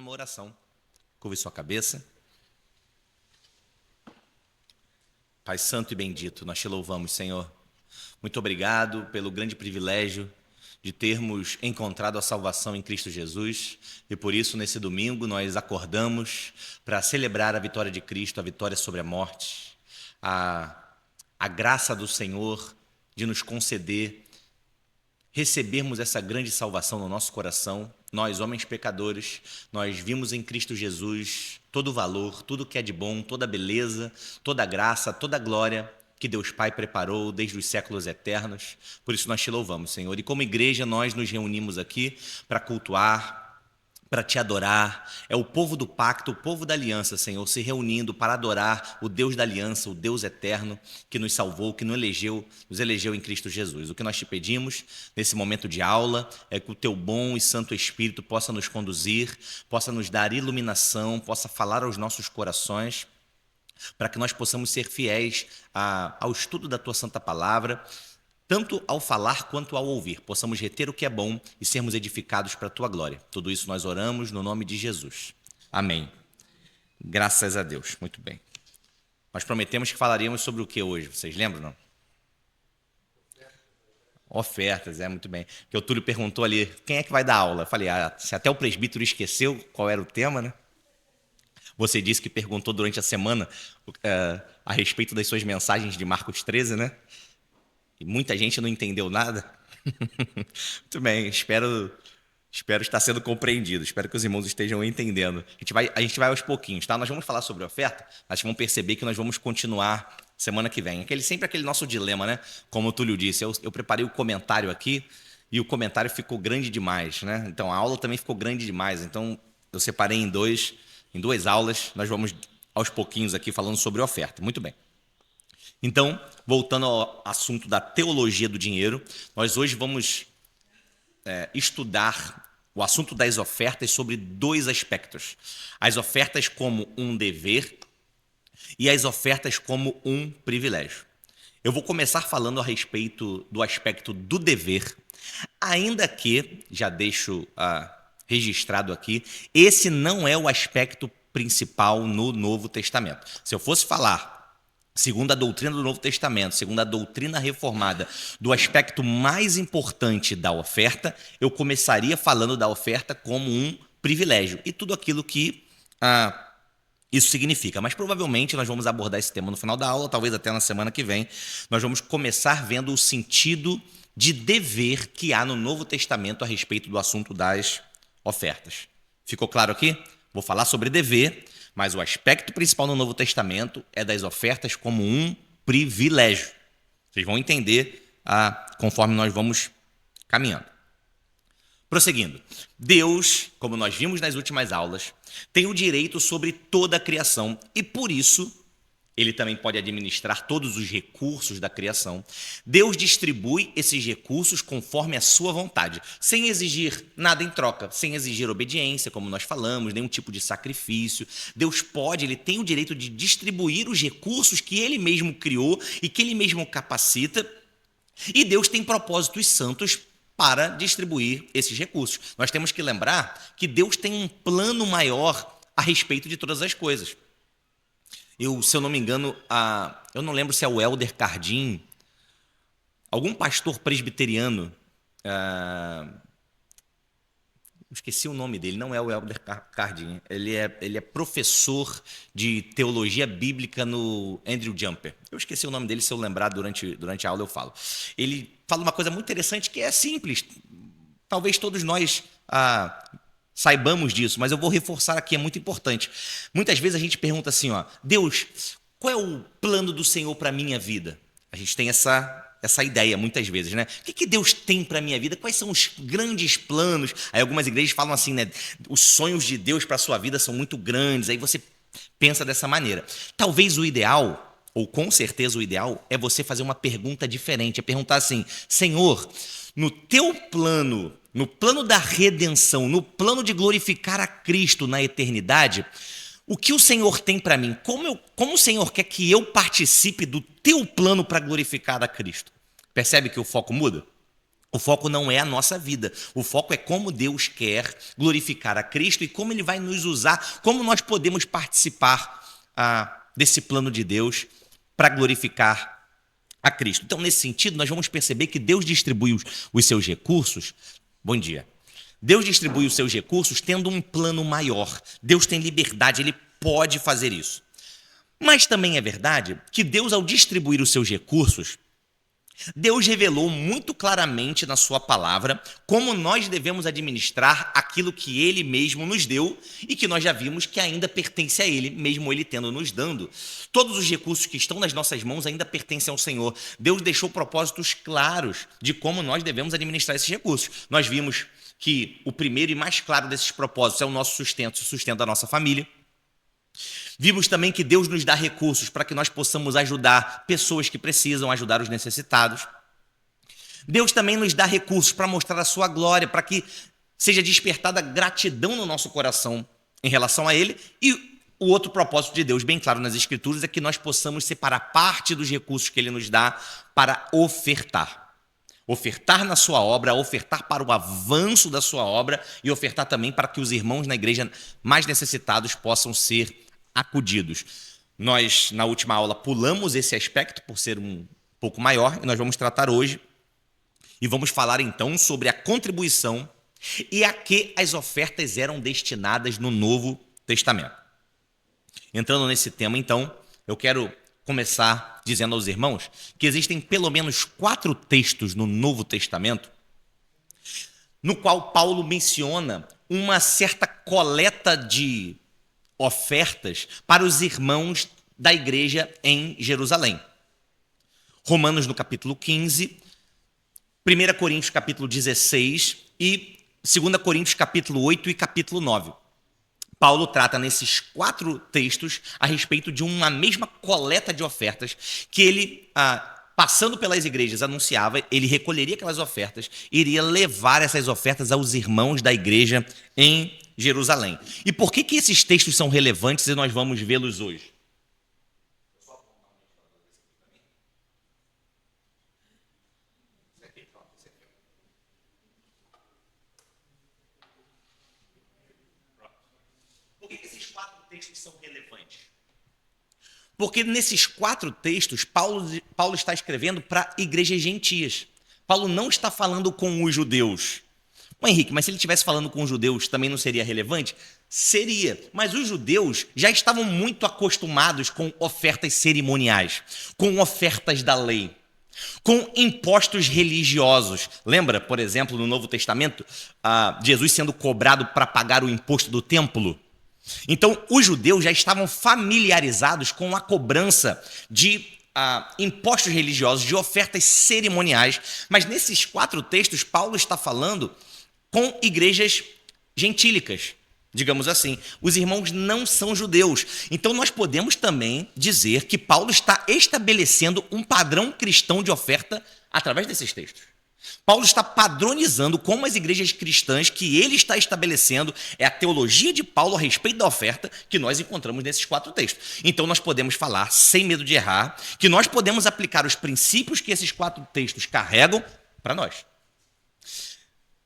uma oração. Curve sua cabeça. Pai santo e bendito, nós te louvamos, Senhor. Muito obrigado pelo grande privilégio de termos encontrado a salvação em Cristo Jesus. E por isso, nesse domingo, nós acordamos para celebrar a vitória de Cristo, a vitória sobre a morte, a graça do Senhor de nos conceder recebermos essa grande salvação no nosso coração. Nós, homens pecadores, nós vimos em Cristo Jesus todo o valor, tudo que é de bom, toda a beleza, toda a graça, toda a glória que Deus Pai preparou desde os séculos eternos. Por isso nós te louvamos, Senhor. E como igreja nós nos reunimos aqui para cultuar, para te adorar. É o povo do pacto, o povo da aliança, Senhor, se reunindo para adorar o Deus da aliança, o Deus eterno que nos salvou, que nos elegeu em Cristo Jesus. O que nós te pedimos nesse momento de aula é que o teu bom e santo Espírito possa nos conduzir, possa nos dar iluminação, possa falar aos nossos corações, para que nós possamos ser fiéis ao estudo da tua santa palavra, tanto ao falar quanto ao ouvir, possamos reter o que é bom e sermos edificados para a tua glória. Tudo isso nós oramos no nome de Jesus. Amém. Graças a Deus. Muito bem. Nós prometemos que falaríamos sobre o que hoje? Vocês lembram, não? Ofertas, muito bem. Porque o Túlio perguntou ali, quem é que vai dar aula? Eu falei, se até o presbítero esqueceu qual era o tema, né? Você disse que perguntou durante a semana a respeito das suas mensagens de Marcos 13, né? E muita gente não entendeu nada. Muito bem, espero estar sendo compreendido. Espero que os irmãos estejam entendendo. A gente vai aos pouquinhos, tá? Nós vamos falar sobre oferta, mas vamos perceber que nós vamos continuar semana que vem. Sempre aquele nosso dilema, né? Como o Túlio disse, eu preparei o comentário aqui e o comentário ficou grande demais, né? Então a aula também ficou grande demais. Então eu separei em duas aulas. Nós vamos aos pouquinhos aqui falando sobre oferta. Muito bem. Então, voltando ao assunto da teologia do dinheiro, nós hoje vamos estudar o assunto das ofertas sobre dois aspectos. As ofertas como um dever e as ofertas como um privilégio. Eu vou começar falando a respeito do aspecto do dever, ainda que, já deixo registrado aqui, esse não é o aspecto principal no Novo Testamento. Se eu fosse falar segundo a doutrina do Novo Testamento, segundo a doutrina reformada, do aspecto mais importante da oferta, eu começaria falando da oferta como um privilégio e tudo aquilo que isso significa. Mas provavelmente nós vamos abordar esse tema no final da aula, talvez até na semana que vem. Nós vamos começar vendo o sentido de dever que há no Novo Testamento a respeito do assunto das ofertas. Ficou claro aqui? Vou falar sobre dever, mas o aspecto principal no Novo Testamento é das ofertas como um privilégio. Vocês vão entender conforme nós vamos caminhando. Prosseguindo, Deus, como nós vimos nas últimas aulas, tem o direito sobre toda a criação e, por isso, ele também pode administrar todos os recursos da criação. Deus distribui esses recursos conforme a sua vontade, sem exigir nada em troca, sem exigir obediência, como nós falamos, nenhum tipo de sacrifício. Deus ele tem o direito de distribuir os recursos que ele mesmo criou e que ele mesmo capacita. E Deus tem propósitos santos para distribuir esses recursos. Nós temos que lembrar que Deus tem um plano maior a respeito de todas as coisas. Se eu não me engano, eu não lembro se é o Elder Cardim, algum pastor presbiteriano, esqueci o nome dele, não é o Elder Cardim, ele é professor de teologia bíblica no Andrew Jumper. Eu esqueci o nome dele, se eu lembrar durante a aula eu falo. Ele fala uma coisa muito interessante que é simples, talvez todos nós saibamos disso, mas eu vou reforçar aqui, é muito importante. Muitas vezes a gente pergunta assim, Deus, qual é o plano do Senhor para a minha vida? A gente tem essa ideia muitas vezes, né? O que Deus tem para a minha vida? Quais são os grandes planos? Aí algumas igrejas falam assim, né? Os sonhos de Deus para a sua vida são muito grandes, aí você pensa dessa maneira. Talvez o ideal, ou com certeza o ideal, é você fazer uma pergunta diferente, é perguntar assim, Senhor, no teu plano, no plano da redenção, no plano de glorificar a Cristo na eternidade, o que o Senhor tem para mim? Como o Senhor quer que eu participe do teu plano para glorificar a Cristo? Percebe que o foco muda? O foco não é a nossa vida. O foco é como Deus quer glorificar a Cristo e como Ele vai nos usar, como nós podemos participar desse plano de Deus para glorificar a Cristo. Então, nesse sentido, nós vamos perceber que Deus distribui os seus recursos. Bom dia. Deus distribui os seus recursos tendo um plano maior. Deus tem liberdade, Ele pode fazer isso. Mas também é verdade que Deus, ao distribuir os seus recursos, Deus revelou muito claramente na sua palavra como nós devemos administrar aquilo que Ele mesmo nos deu e que nós já vimos que ainda pertence a Ele, mesmo Ele tendo nos dando. Todos os recursos que estão nas nossas mãos ainda pertencem ao Senhor. Deus deixou propósitos claros de como nós devemos administrar esses recursos. Nós vimos que o primeiro e mais claro desses propósitos é o nosso sustento, o sustento da nossa família. Vimos também que Deus nos dá recursos para que nós possamos ajudar pessoas que precisam, ajudar os necessitados. Deus também nos dá recursos para mostrar a sua glória, para que seja despertada gratidão no nosso coração em relação a Ele. E o outro propósito de Deus, bem claro nas Escrituras, é que nós possamos separar parte dos recursos que Ele nos dá para ofertar. Ofertar na sua obra, ofertar para o avanço da sua obra e ofertar também para que os irmãos na igreja mais necessitados possam ser acudidos. Nós, na última aula, pulamos esse aspecto por ser um pouco maior e nós vamos tratar hoje e vamos falar então sobre a contribuição e a que as ofertas eram destinadas no Novo Testamento. Entrando nesse tema, então, eu quero começar dizendo aos irmãos que existem pelo menos 4 textos no Novo Testamento no qual Paulo menciona uma certa coleta de ofertas para os irmãos da igreja em Jerusalém. Romanos no capítulo 15, 1 Coríntios capítulo 16 e 2 Coríntios capítulo 8 e capítulo 9. Paulo trata nesses 4 textos a respeito de uma mesma coleta de ofertas que ele, passando pelas igrejas, anunciava, ele recolheria aquelas ofertas e iria levar essas ofertas aos irmãos da igreja em Jerusalém. E por que esses textos são relevantes e nós vamos vê-los hoje? Por que esses 4 textos são relevantes? Porque nesses 4 textos, Paulo está escrevendo para igrejas gentias. Paulo não está falando com os judeus. Bom, Henrique, mas se ele estivesse falando com os judeus, também não seria relevante? Seria, mas os judeus já estavam muito acostumados com ofertas cerimoniais, com ofertas da lei, com impostos religiosos. Lembra, por exemplo, no Novo Testamento, Jesus sendo cobrado para pagar o imposto do templo? Então, os judeus já estavam familiarizados com a cobrança de impostos religiosos, de ofertas cerimoniais, mas nesses 4 textos, Paulo está falando com igrejas gentílicas, digamos assim. Os irmãos não são judeus. Então, nós podemos também dizer que Paulo está estabelecendo um padrão cristão de oferta através desses textos. Paulo está padronizando como as igrejas cristãs que ele está estabelecendo, é a teologia de Paulo a respeito da oferta que nós encontramos nesses 4 textos. Então nós podemos falar, sem medo de errar, que nós podemos aplicar os princípios que esses 4 textos carregam para nós.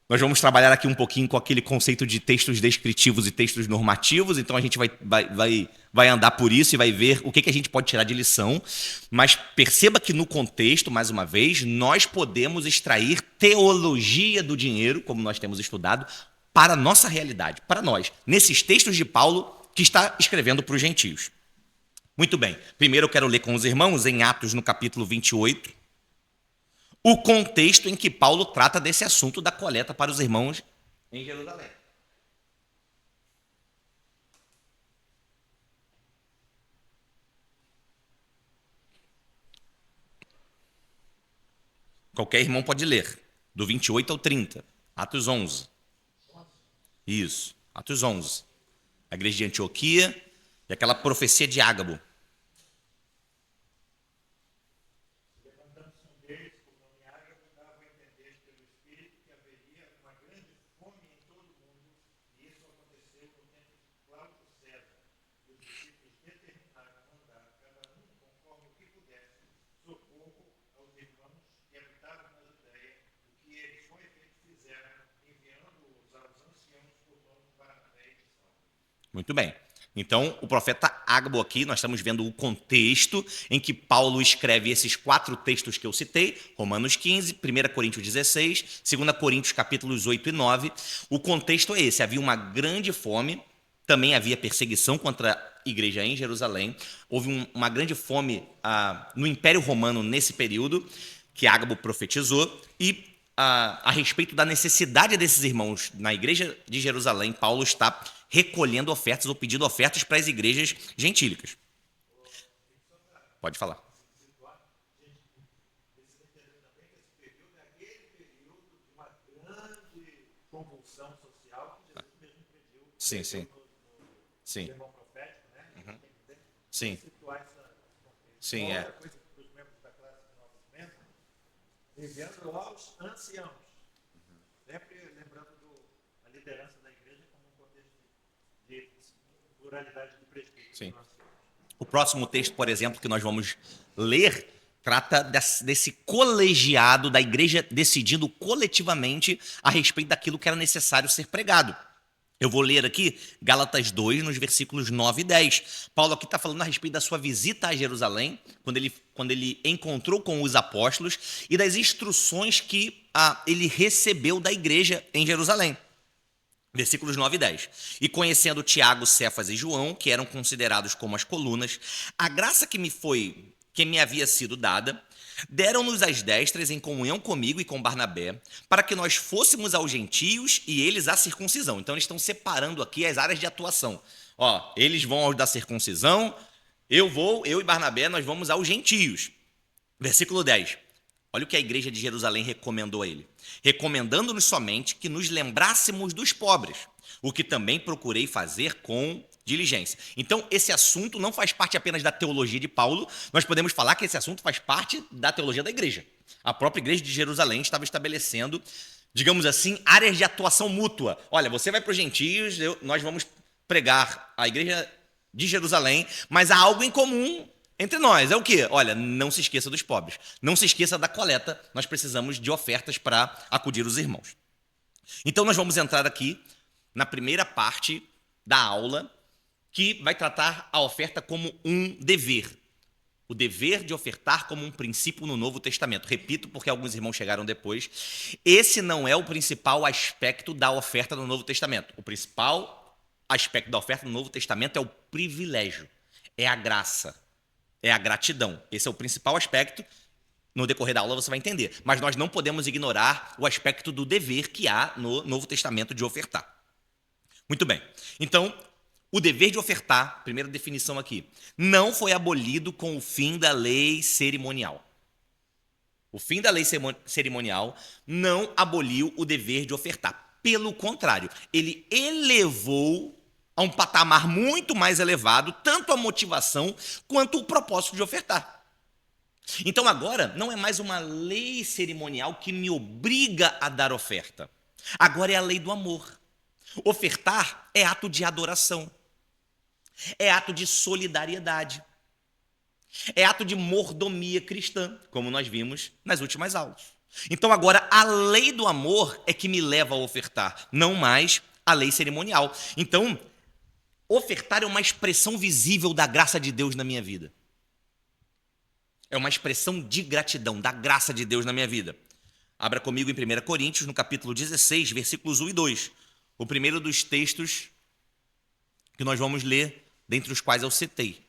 Nós vamos trabalhar aqui um pouquinho com aquele conceito de textos descritivos e textos normativos, então a gente vai andar por isso e vai ver o que a gente pode tirar de lição, mas perceba que no contexto, mais uma vez, nós podemos extrair teologia do dinheiro, como nós temos estudado, para a nossa realidade, para nós, nesses textos de Paulo que está escrevendo para os gentios. Muito bem, primeiro eu quero ler com os irmãos em Atos no capítulo 28, o contexto em que Paulo trata desse assunto da coleta para os irmãos em Jerusalém. Qualquer irmão pode ler, do 28 ao 30, Atos 11. Isso, Atos 11. A igreja de Antioquia e aquela profecia de Ágabo. Muito bem. Então, o profeta Ágabo aqui, nós estamos vendo o contexto em que Paulo escreve esses 4 textos que eu citei, Romanos 15, 1 Coríntios 16, 2 Coríntios capítulos 8 e 9. O contexto é esse, havia uma grande fome, também havia perseguição contra a igreja em Jerusalém, houve uma grande fome no Império Romano nesse período, que Ágabo profetizou, e a respeito da necessidade desses irmãos na igreja de Jerusalém, Paulo está recolhendo ofertas ou pedindo ofertas para as igrejas gentílicas. Pode falar. Sim, sim. Sim. Uhum. Sim. Sim, é. Enviando aos anciãos, sempre lembrando a liderança da igreja como um contexto de pluralidade de presbíteros. Sim. O próximo texto, por exemplo, que nós vamos ler, trata desse colegiado da igreja decidindo coletivamente a respeito daquilo que era necessário ser pregado. Eu vou ler aqui Gálatas 2, nos versículos 9 e 10. Paulo aqui está falando a respeito da sua visita a Jerusalém, quando ele encontrou com os apóstolos, e das instruções que ele recebeu da igreja em Jerusalém. Versículos 9 e 10. E conhecendo Tiago, Cefas e João, que eram considerados como as colunas, a graça que me havia sido dada, deram-nos as destras em comunhão comigo e com Barnabé, para que nós fôssemos aos gentios e eles à circuncisão. Então eles estão separando aqui as áreas de atuação. Ó, eles vão aos da circuncisão, eu e Barnabé, nós vamos aos gentios. Versículo 10. Olha o que a igreja de Jerusalém recomendou a ele. Recomendando-nos somente que nos lembrássemos dos pobres, o que também procurei fazer com diligência. Então, esse assunto não faz parte apenas da teologia de Paulo, nós podemos falar que esse assunto faz parte da teologia da igreja. A própria igreja de Jerusalém estava estabelecendo, digamos assim, áreas de atuação mútua. Olha, você vai para os gentios, nós vamos pregar a igreja de Jerusalém, mas há algo em comum entre nós. É o quê? Olha, não se esqueça dos pobres. Não se esqueça da coleta. Nós precisamos de ofertas para acudir os irmãos. Então, nós vamos entrar aqui na primeira parte da aula, que vai tratar a oferta como um dever. O dever de ofertar como um princípio no Novo Testamento. Repito, porque alguns irmãos chegaram depois. Esse não é o principal aspecto da oferta no Novo Testamento. O principal aspecto da oferta no Novo Testamento é o privilégio, é a graça, é a gratidão. Esse é o principal aspecto. No decorrer da aula você vai entender. Mas nós não podemos ignorar o aspecto do dever que há no Novo Testamento de ofertar. Muito bem. Então, o dever de ofertar, primeira definição aqui, não foi abolido com o fim da lei cerimonial. O fim da lei cerimonial não aboliu o dever de ofertar. Pelo contrário, ele elevou a um patamar muito mais elevado tanto a motivação quanto o propósito de ofertar. Então agora não é mais uma lei cerimonial que me obriga a dar oferta. Agora é a lei do amor. Ofertar é ato de adoração. É ato de solidariedade. É ato de mordomia cristã, como nós vimos nas últimas aulas. Então agora a lei do amor é que me leva a ofertar, não mais a lei cerimonial. Então, ofertar é uma expressão visível da graça de Deus na minha vida. É uma expressão de gratidão, da graça de Deus na minha vida. Abra comigo em 1 Coríntios, no capítulo 16, versículos 1 e 2. O primeiro dos textos que nós vamos ler, dentre os quais eu citei.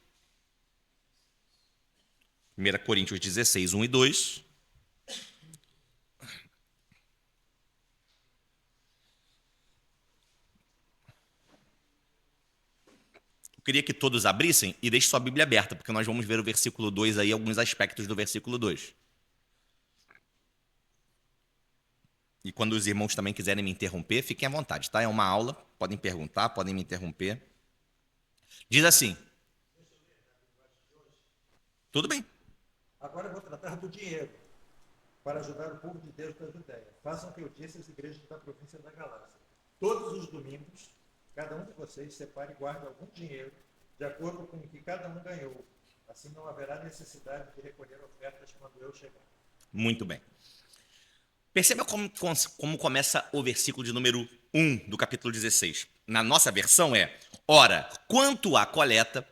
1 Coríntios 16, 1 e 2. Eu queria que todos abrissem e deixem sua Bíblia aberta, porque nós vamos ver o versículo 2 aí, alguns aspectos do versículo 2. E quando os irmãos também quiserem me interromper, fiquem à vontade, tá? É uma aula, podem perguntar, podem me interromper. Diz assim. Tudo bem. Agora eu vou tratar do dinheiro, para ajudar o povo de Deus da Judéia. Façam o que eu disse às igrejas da província da Galácia. Todos os domingos, cada um de vocês separe e guarde algum dinheiro, de acordo com o que cada um ganhou. Assim não haverá necessidade de recolher ofertas quando eu chegar. Muito bem. Perceba como começa o versículo de número 1 do capítulo 16. na nossa versão é: ora, quanto à coleta,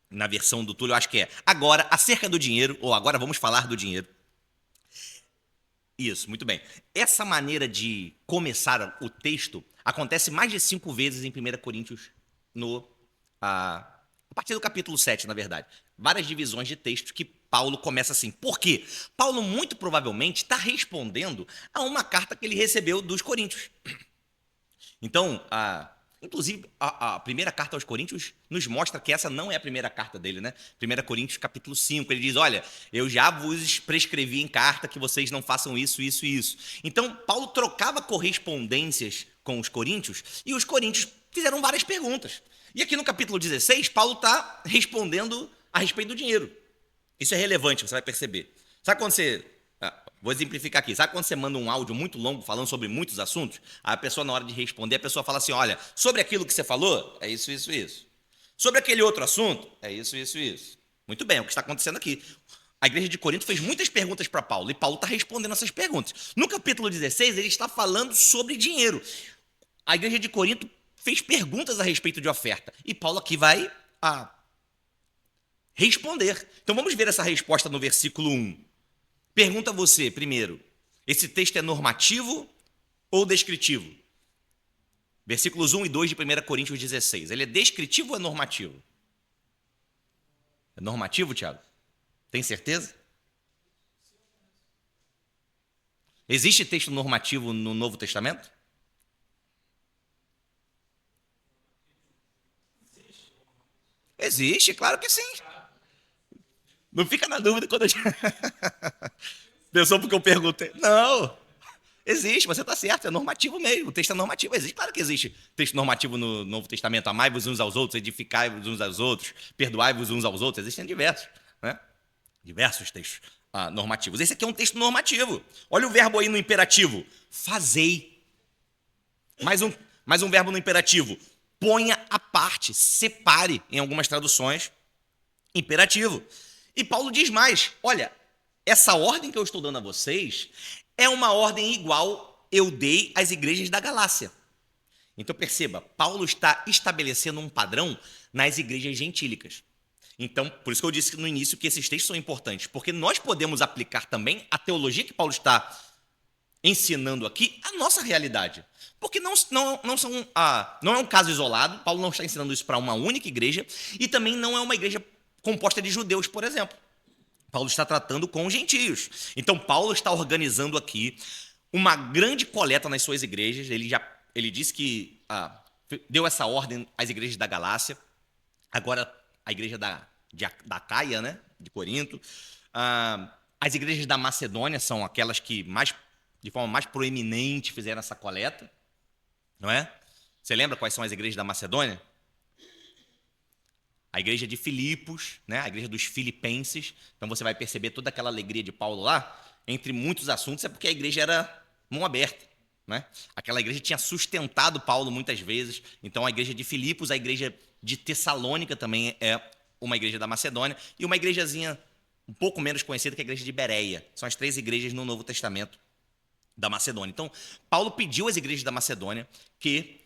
na versão do Túlio, eu acho que é agora, acerca do dinheiro, ou agora vamos falar do dinheiro. Isso, muito bem. Essa maneira de começar o texto acontece mais de 5 vezes em 1 Coríntios, a partir do capítulo 7, na verdade. Várias divisões de textos que Paulo começa assim. Por quê? Paulo, muito provavelmente, está respondendo a uma carta que ele recebeu dos coríntios. Então, inclusive, a primeira carta aos Coríntios nos mostra que essa não é a primeira carta dele, né? 1 Coríntios, capítulo 5, ele diz: olha, eu já vos prescrevi em carta que vocês não façam isso, isso e isso. Então, Paulo trocava correspondências com os coríntios e os coríntios fizeram várias perguntas. E aqui no capítulo 16, Paulo está respondendo a respeito do dinheiro. Isso é relevante, você vai perceber. Sabe quando você... Vou exemplificar aqui. Sabe quando você manda um áudio muito longo falando sobre muitos assuntos? A pessoa, na hora de responder, a pessoa fala assim: olha, sobre aquilo que você falou, é isso, isso, isso. Sobre aquele outro assunto, é isso, isso, isso. Muito bem, é o que está acontecendo aqui. A igreja de Corinto fez muitas perguntas para Paulo, e Paulo está respondendo essas perguntas. No capítulo 16, ele está falando sobre dinheiro. A igreja de Corinto fez perguntas a respeito de oferta, e Paulo aqui vai responder. Então vamos ver essa resposta no versículo 1. Pergunta a você, primeiro, esse texto é normativo ou descritivo? Versículos 1 e 2 de 1 Coríntios 16. Ele é descritivo ou é normativo? É normativo, Tiago? Tem certeza? Existe texto normativo no Novo Testamento? Existe, claro que sim. Não fica na dúvida quando eu... Pensou porque eu perguntei? Não, existe, você está certo, é normativo mesmo, o texto é normativo, existe, claro que existe texto normativo no Novo Testamento: amai-vos uns aos outros, edificai-vos uns aos outros, perdoai-vos uns aos outros, existem diversos, né? Diversos textos normativos. Esse aqui é um texto normativo. Olha o verbo aí no imperativo: fazei. Mais um verbo no imperativo: ponha à parte, separe, em algumas traduções, imperativo. E Paulo diz mais: olha, essa ordem que eu estou dando a vocês é uma ordem igual eu dei às igrejas da Galácia. Então perceba, Paulo está estabelecendo um padrão nas igrejas gentílicas. Então, por isso que eu disse no início que esses textos são importantes, porque nós podemos aplicar também a teologia que Paulo está ensinando aqui à nossa realidade. Porque não é um caso isolado, Paulo não está ensinando isso para uma única igreja, e também não é uma igreja composta de judeus, por exemplo. Paulo está tratando com os gentios. Então, Paulo está organizando aqui uma grande coleta nas suas igrejas. Ele disse que deu essa ordem às igrejas da Galácia, agora a igreja da Caia, né, de Corinto. As igrejas da Macedônia são aquelas que de forma mais proeminente fizeram essa coleta, não é? Você lembra quais são as igrejas da Macedônia? A igreja de Filipos, né? A igreja dos filipenses. Então você vai perceber toda aquela alegria de Paulo lá, entre muitos assuntos, é porque a igreja era mão aberta, né? Aquela igreja tinha sustentado Paulo muitas vezes. Então a igreja de Filipos, a igreja de Tessalônica também é uma igreja da Macedônia, e uma igrejazinha um pouco menos conhecida, que é a igreja de Bereia. São as 3 igrejas no Novo Testamento da Macedônia. Então Paulo pediu às igrejas da Macedônia que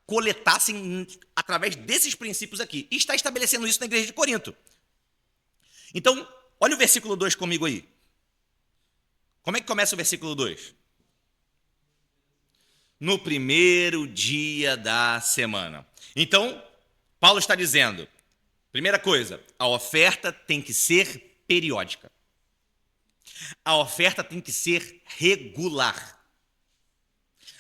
coletassem através desses princípios aqui. E está estabelecendo isso na igreja de Corinto. Então, olha o versículo 2 comigo aí. Como é que começa o versículo 2? No primeiro dia da semana. Então, Paulo está dizendo, primeira coisa, a oferta tem que ser periódica. A oferta tem que ser regular.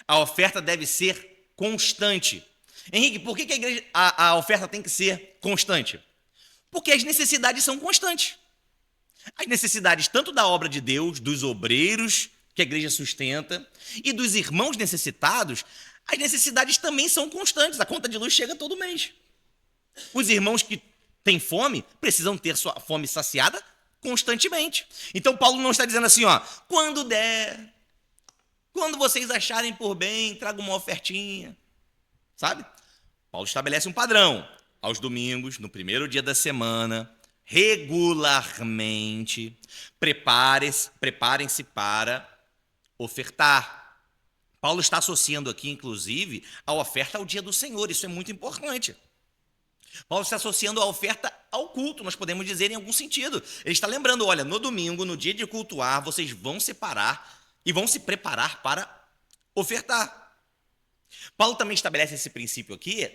A oferta deve ser constante. Henrique, por que a oferta tem que ser constante? Porque as necessidades são constantes. As necessidades tanto da obra de Deus, dos obreiros que a igreja sustenta, e dos irmãos necessitados, as necessidades também são constantes. A conta de luz chega todo mês. Os irmãos que têm fome precisam ter sua fome saciada constantemente. Então Paulo não está dizendo assim, quando der, quando vocês acharem por bem, traga uma ofertinha, sabe? Paulo estabelece um padrão. Aos domingos, no primeiro dia da semana, regularmente, preparem-se para ofertar. Paulo está associando aqui, inclusive, a oferta ao dia do Senhor. Isso é muito importante. Paulo está associando a oferta ao culto, nós podemos dizer em algum sentido. Ele está lembrando, olha, no domingo, no dia de cultuar, vocês vão separar e vão se preparar para ofertar. Paulo também estabelece esse princípio aqui,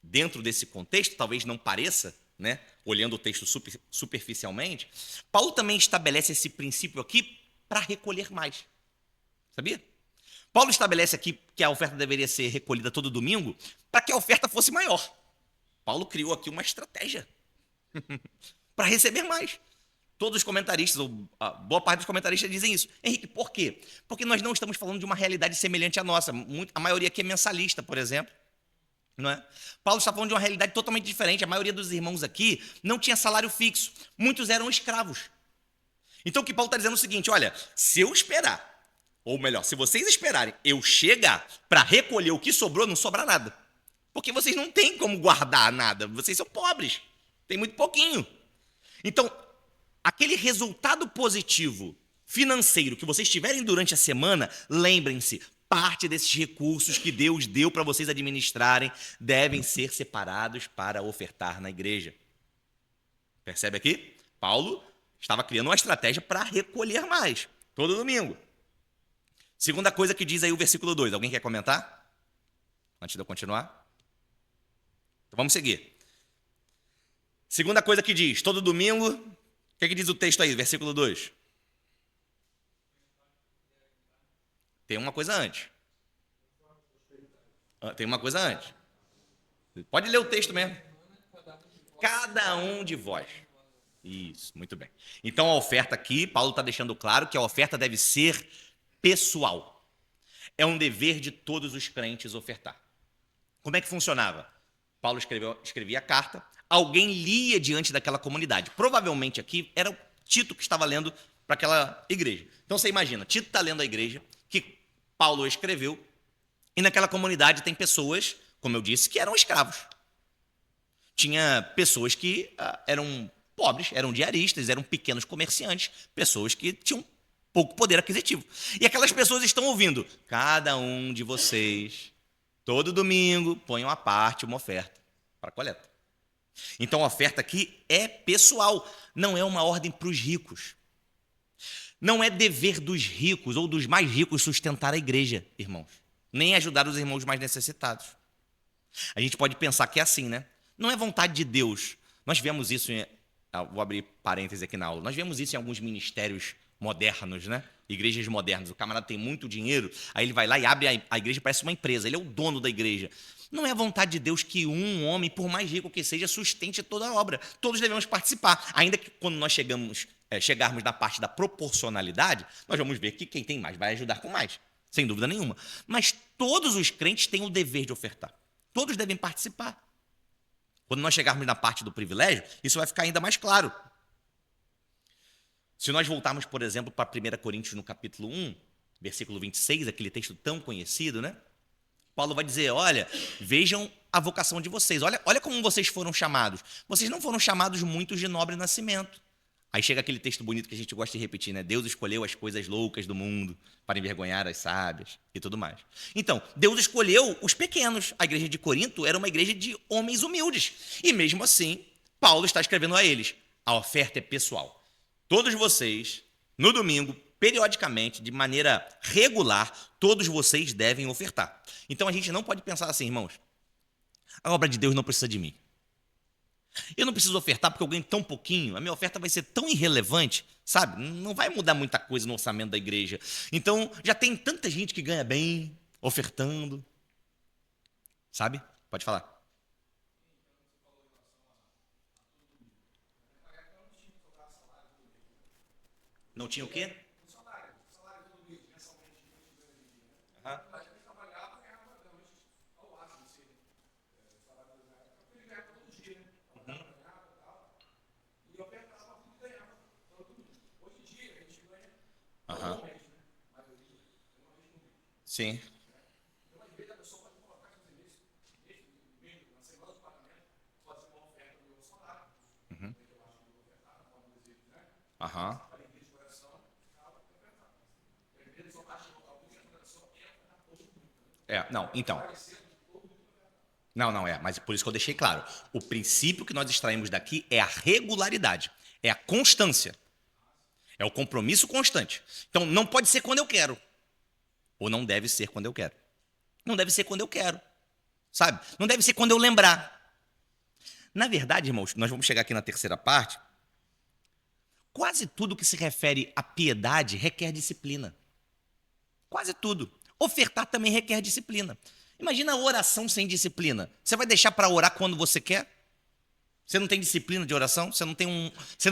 dentro desse contexto, talvez não pareça, né, olhando o texto superficialmente, Paulo também estabelece esse princípio aqui para recolher mais. Sabia? Paulo estabelece aqui que a oferta deveria ser recolhida todo domingo para que a oferta fosse maior. Paulo criou aqui uma estratégia para receber mais. Todos os comentaristas, ou a boa parte dos comentaristas dizem isso. Henrique, por quê? Porque nós não estamos falando de uma realidade semelhante à nossa. A maioria aqui é mensalista, por exemplo. Não é? Paulo está falando de uma realidade totalmente diferente. A maioria dos irmãos aqui não tinha salário fixo. Muitos eram escravos. Então o que Paulo está dizendo é o seguinte, olha, se eu esperar, ou melhor, se vocês esperarem eu chegar para recolher o que sobrou, não sobra nada. Porque vocês não têm como guardar nada. Vocês são pobres. Tem muito pouquinho. Então, aquele resultado positivo financeiro que vocês tiverem durante a semana, lembrem-se, parte desses recursos que Deus deu para vocês administrarem devem ser separados para ofertar na igreja. Percebe aqui? Paulo estava criando uma estratégia para recolher mais, todo domingo. Segunda coisa que diz aí o versículo 2. Alguém quer comentar? Antes de eu continuar? Então vamos seguir. Segunda coisa que diz, todo domingo, o que diz o texto aí, versículo 2? Tem uma coisa antes. Tem uma coisa antes. Pode ler o texto mesmo. Cada um de vós. Isso, muito bem. Então a oferta aqui, Paulo está deixando claro que a oferta deve ser pessoal. É um dever de todos os crentes ofertar. Como é que funcionava? Paulo escrevia a carta, alguém lia diante daquela comunidade. Provavelmente aqui era o Tito que estava lendo para aquela igreja. Então você imagina, Tito está lendo a igreja que Paulo escreveu, e naquela comunidade tem pessoas, como eu disse, que eram escravos. Tinha pessoas que eram pobres, eram diaristas, eram pequenos comerciantes, pessoas que tinham pouco poder aquisitivo. E aquelas pessoas estão ouvindo, cada um de vocês, todo domingo, ponham à parte uma oferta para a coleta. Então a oferta aqui é pessoal, não é uma ordem para os ricos. Não é dever dos ricos ou dos mais ricos sustentar a igreja, irmãos. Nem ajudar os irmãos mais necessitados. A gente pode pensar que é assim, né? Não é vontade de Deus. Nós vemos isso, vou abrir parênteses aqui na aula, nós vemos isso em alguns ministérios modernos, né? Igrejas modernas. O camarada tem muito dinheiro, aí ele vai lá e abre a igreja, parece uma empresa, ele é o dono da igreja. Não é vontade de Deus que um homem, por mais rico que seja, sustente toda a obra. Todos devemos participar. Ainda que quando nós chegarmos na parte da proporcionalidade, nós vamos ver que quem tem mais vai ajudar com mais, sem dúvida nenhuma. Mas todos os crentes têm o dever de ofertar. Todos devem participar. Quando nós chegarmos na parte do privilégio, isso vai ficar ainda mais claro. Se nós voltarmos, por exemplo, para 1 Coríntios, no capítulo 1, versículo 26, aquele texto tão conhecido, né? Paulo vai dizer, olha, vejam a vocação de vocês. Olha como vocês foram chamados. Vocês não foram chamados muitos de nobre nascimento. Aí chega aquele texto bonito que a gente gosta de repetir, né? Deus escolheu as coisas loucas do mundo para envergonhar as sábias e tudo mais. Então, Deus escolheu os pequenos. A igreja de Corinto era uma igreja de homens humildes. E mesmo assim, Paulo está escrevendo a eles, a oferta é pessoal. Todos vocês, no domingo, periodicamente, de maneira regular, todos vocês devem ofertar. Então a gente não pode pensar assim, irmãos, a obra de Deus não precisa de mim. Eu não preciso ofertar porque eu ganho tão pouquinho, a minha oferta vai ser tão irrelevante, sabe? Não vai mudar muita coisa no orçamento da igreja. Então já tem tanta gente que ganha bem, ofertando. Sabe? Pode falar. Não tinha o quê? Aham. Aham. Sim. Uhum. Aham. Não, então. Não, não é, mas por isso que eu deixei claro. O princípio que nós extraímos daqui é a regularidade, é a constância, é o compromisso constante. Então, não pode ser quando eu quero, ou não deve ser quando eu quero. Não deve ser quando eu quero, sabe? Não deve ser quando eu lembrar. Na verdade, irmãos, nós vamos chegar aqui na terceira parte. Quase tudo que se refere à piedade requer disciplina. Quase tudo. Ofertar também requer disciplina. Imagina a oração sem disciplina. Você vai deixar para orar quando você quer? Você não tem disciplina de oração? Você não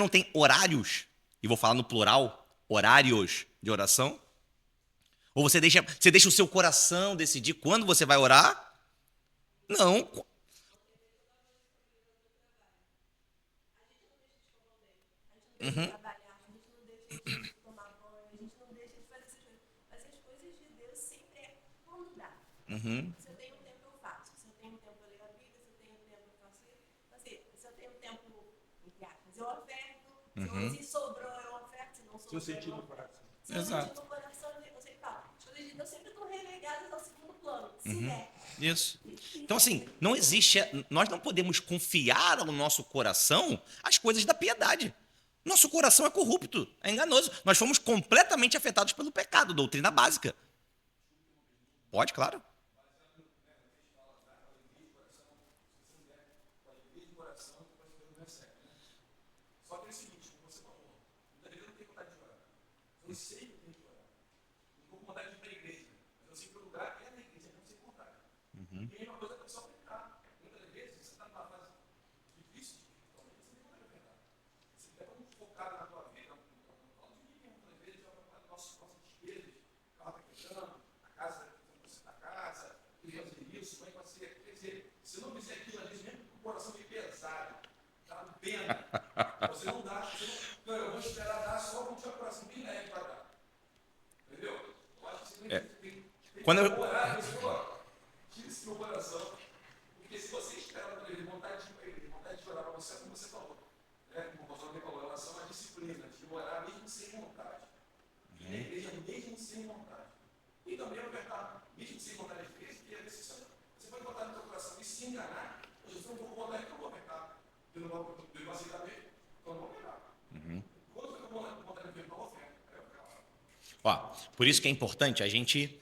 tem horários? E vou falar no plural, horários de oração? Ou você deixa o seu coração decidir quando você vai orar? Não. Uhum. Trabalhar, a gente não deixa de tomar banho, a gente não deixa de fazer essas coisas. Mas as coisas de Deus sempre é quando dá. Uhum. Se eu tenho tempo, eu faço. Se eu tenho tempo, eu leio a Bíblia. Se eu tenho tempo, eu faço isso. Se eu tenho tempo, entre aspas, eu oferto. Se sobrou, eu oferto. Se não Se eu sobrou, sentir eu no oferto. coração. Se eu Exato. sentir no coração, eu sempre falo. As coisas de Deus sempre estão relegadas ao segundo plano. Se der. Isso. Então, assim, não existe. Nós não podemos confiar ao nosso coração as coisas da piedade. Nosso coração é corrupto, é enganoso. Nós fomos completamente afetados pelo pecado, doutrina básica. Pode, claro. Só que é o seguinte, como você falou, muita gente não tem vontade de orar. Eu sei que eu tenho que orar. Não estou com vontade de ir para a igreja. Mas eu sei que o lugar é na igreja, não sei vontade. E é uma coisa que a pessoa aplicar. Muitas vezes você está numa fase difícil, talvez você nem vai apertar. Você está tão focado na tua vida, não falo de mim mesmo, muitas vezes já vai para nossas despesas, o carro está quebrando, a casa, você está na casa, queria fazer isso, como é que vai ser? Quer dizer, se não fizer aquilo, às vezes, mesmo com o coração meio pesado, está no pena. Você não dá, não, eu vou esperar dar só quando tiver o coração bem leve para dar. Entendeu? Eu acho que você tem Quando que eu- orar, mas, tira esse meu coração. Porque se você espera para ele, vontade de ir para ele, vontade de orar para você, como você falou. Como o pastor também falou, relação à disciplina, de orar mesmo sem vontade. E na igreja mesmo sem vontade. E também ofertar, mesmo sem vontade de igreja, porque às vezes você pode botar no seu coração e se enganar, eu não vou com vontade que eu vou ofertar. Eu não vou aceitar mesmo. Então, vou pegar. Quando eu vou botar no meu oferta, aí eu ficar lá. Ó, por isso que é importante a gente.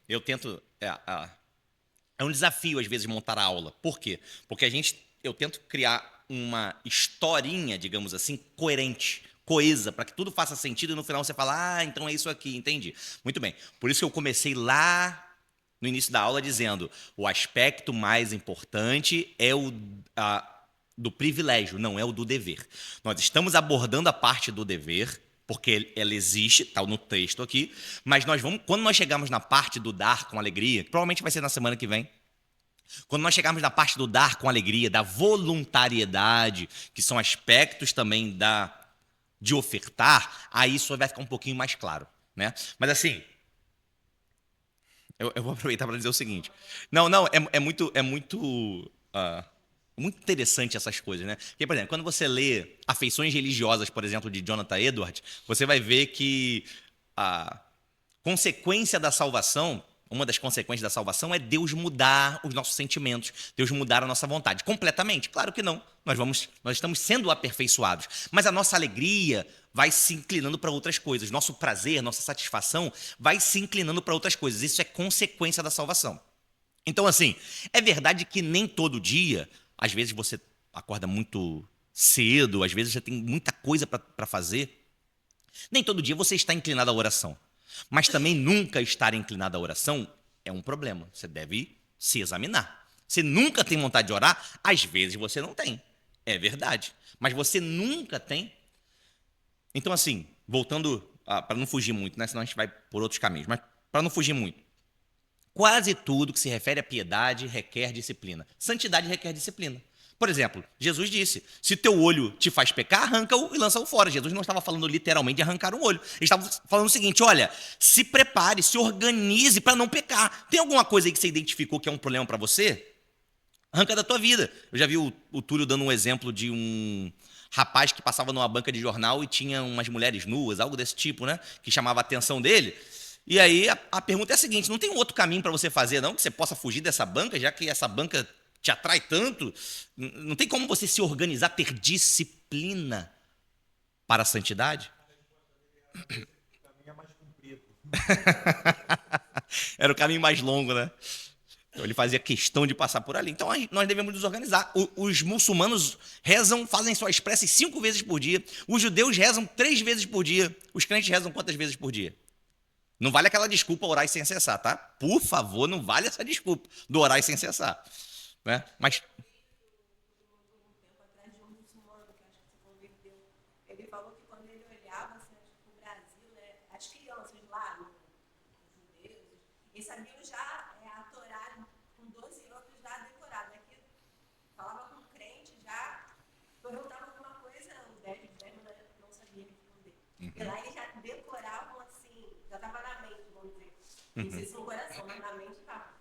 Eu tento. É um desafio, às vezes, montar a aula. Por quê? Porque eu tento criar uma historinha, digamos assim, coerente, coesa, para que tudo faça sentido e no final você fala, então é isso aqui, entendi. Muito bem. Por isso que eu comecei lá no início da aula dizendo: o aspecto mais importante é o do privilégio, não é o do dever. Nós estamos abordando a parte do dever, porque ela existe, está no texto aqui, mas quando nós chegarmos na parte do dar com alegria, que provavelmente vai ser na semana que vem, quando nós chegarmos na parte do dar com alegria, da voluntariedade, que são aspectos também de ofertar, aí isso vai ficar um pouquinho mais claro, né? Mas assim, eu vou aproveitar para dizer o seguinte. Não, é muito interessante essas coisas, né? Porque, por exemplo, quando você lê Afeições Religiosas, por exemplo, de Jonathan Edwards, você vai ver que a consequência da salvação, uma das consequências da salvação é Deus mudar os nossos sentimentos, Deus mudar a nossa vontade. Completamente? Claro que não. Nós estamos sendo aperfeiçoados. Mas a nossa alegria vai se inclinando para outras coisas. Nosso prazer, nossa satisfação vai se inclinando para outras coisas. Isso é consequência da salvação. Então, assim, é verdade que nem todo dia, às vezes você acorda muito cedo, às vezes você tem muita coisa para fazer. Nem todo dia você está inclinado à oração. Mas também nunca estar inclinado à oração é um problema. Você deve se examinar. Você nunca tem vontade de orar, às vezes você não tem. É verdade. Mas você nunca tem. Então, assim, voltando, para não fugir muito, né? Senão a gente vai por outros caminhos, mas para não fugir muito. Quase tudo que se refere à piedade requer disciplina. Santidade requer disciplina. Por exemplo, Jesus disse: se teu olho te faz pecar, arranca-o e lança-o fora. Jesus não estava falando literalmente de arrancar um olho. Ele estava falando o seguinte: olha, se prepare, se organize para não pecar. Tem alguma coisa aí que você identificou que é um problema para você? Arranca da tua vida. Eu já vi o Túlio dando um exemplo de um rapaz que passava numa banca de jornal e tinha umas mulheres nuas, algo desse tipo, né? Que chamava a atenção dele. E aí a pergunta é a seguinte: não tem um outro caminho para você fazer, não? Que você possa fugir dessa banca, já que essa banca te atrai tanto? Não tem como você se organizar, ter disciplina para a santidade? O caminho é mais comprido. Era o caminho mais longo, né? Então ele fazia questão de passar por ali. Então nós devemos nos organizar. Os muçulmanos rezam, fazem suas preces 5 vezes por dia. Os judeus rezam 3 vezes por dia. Os crentes rezam quantas vezes por dia? Não vale aquela desculpa orar sem cessar, tá? Por favor, não vale essa desculpa do orar sem cessar. Né? Mas Um tempo atrás de um muçulmano que acho que se converteu. Ele falou que quando ele olhava assim, o Brasil, né, as crianças lá, os judeus, eles sabiam já a Torá com 12 anos já decorada. Aqui falava com o crente, já perguntava alguma coisa, o 10 não sabia responder. E lá eles já decoravam assim, já estava na mente, vamos dizer. Não sei se no coração, mas na mente estava.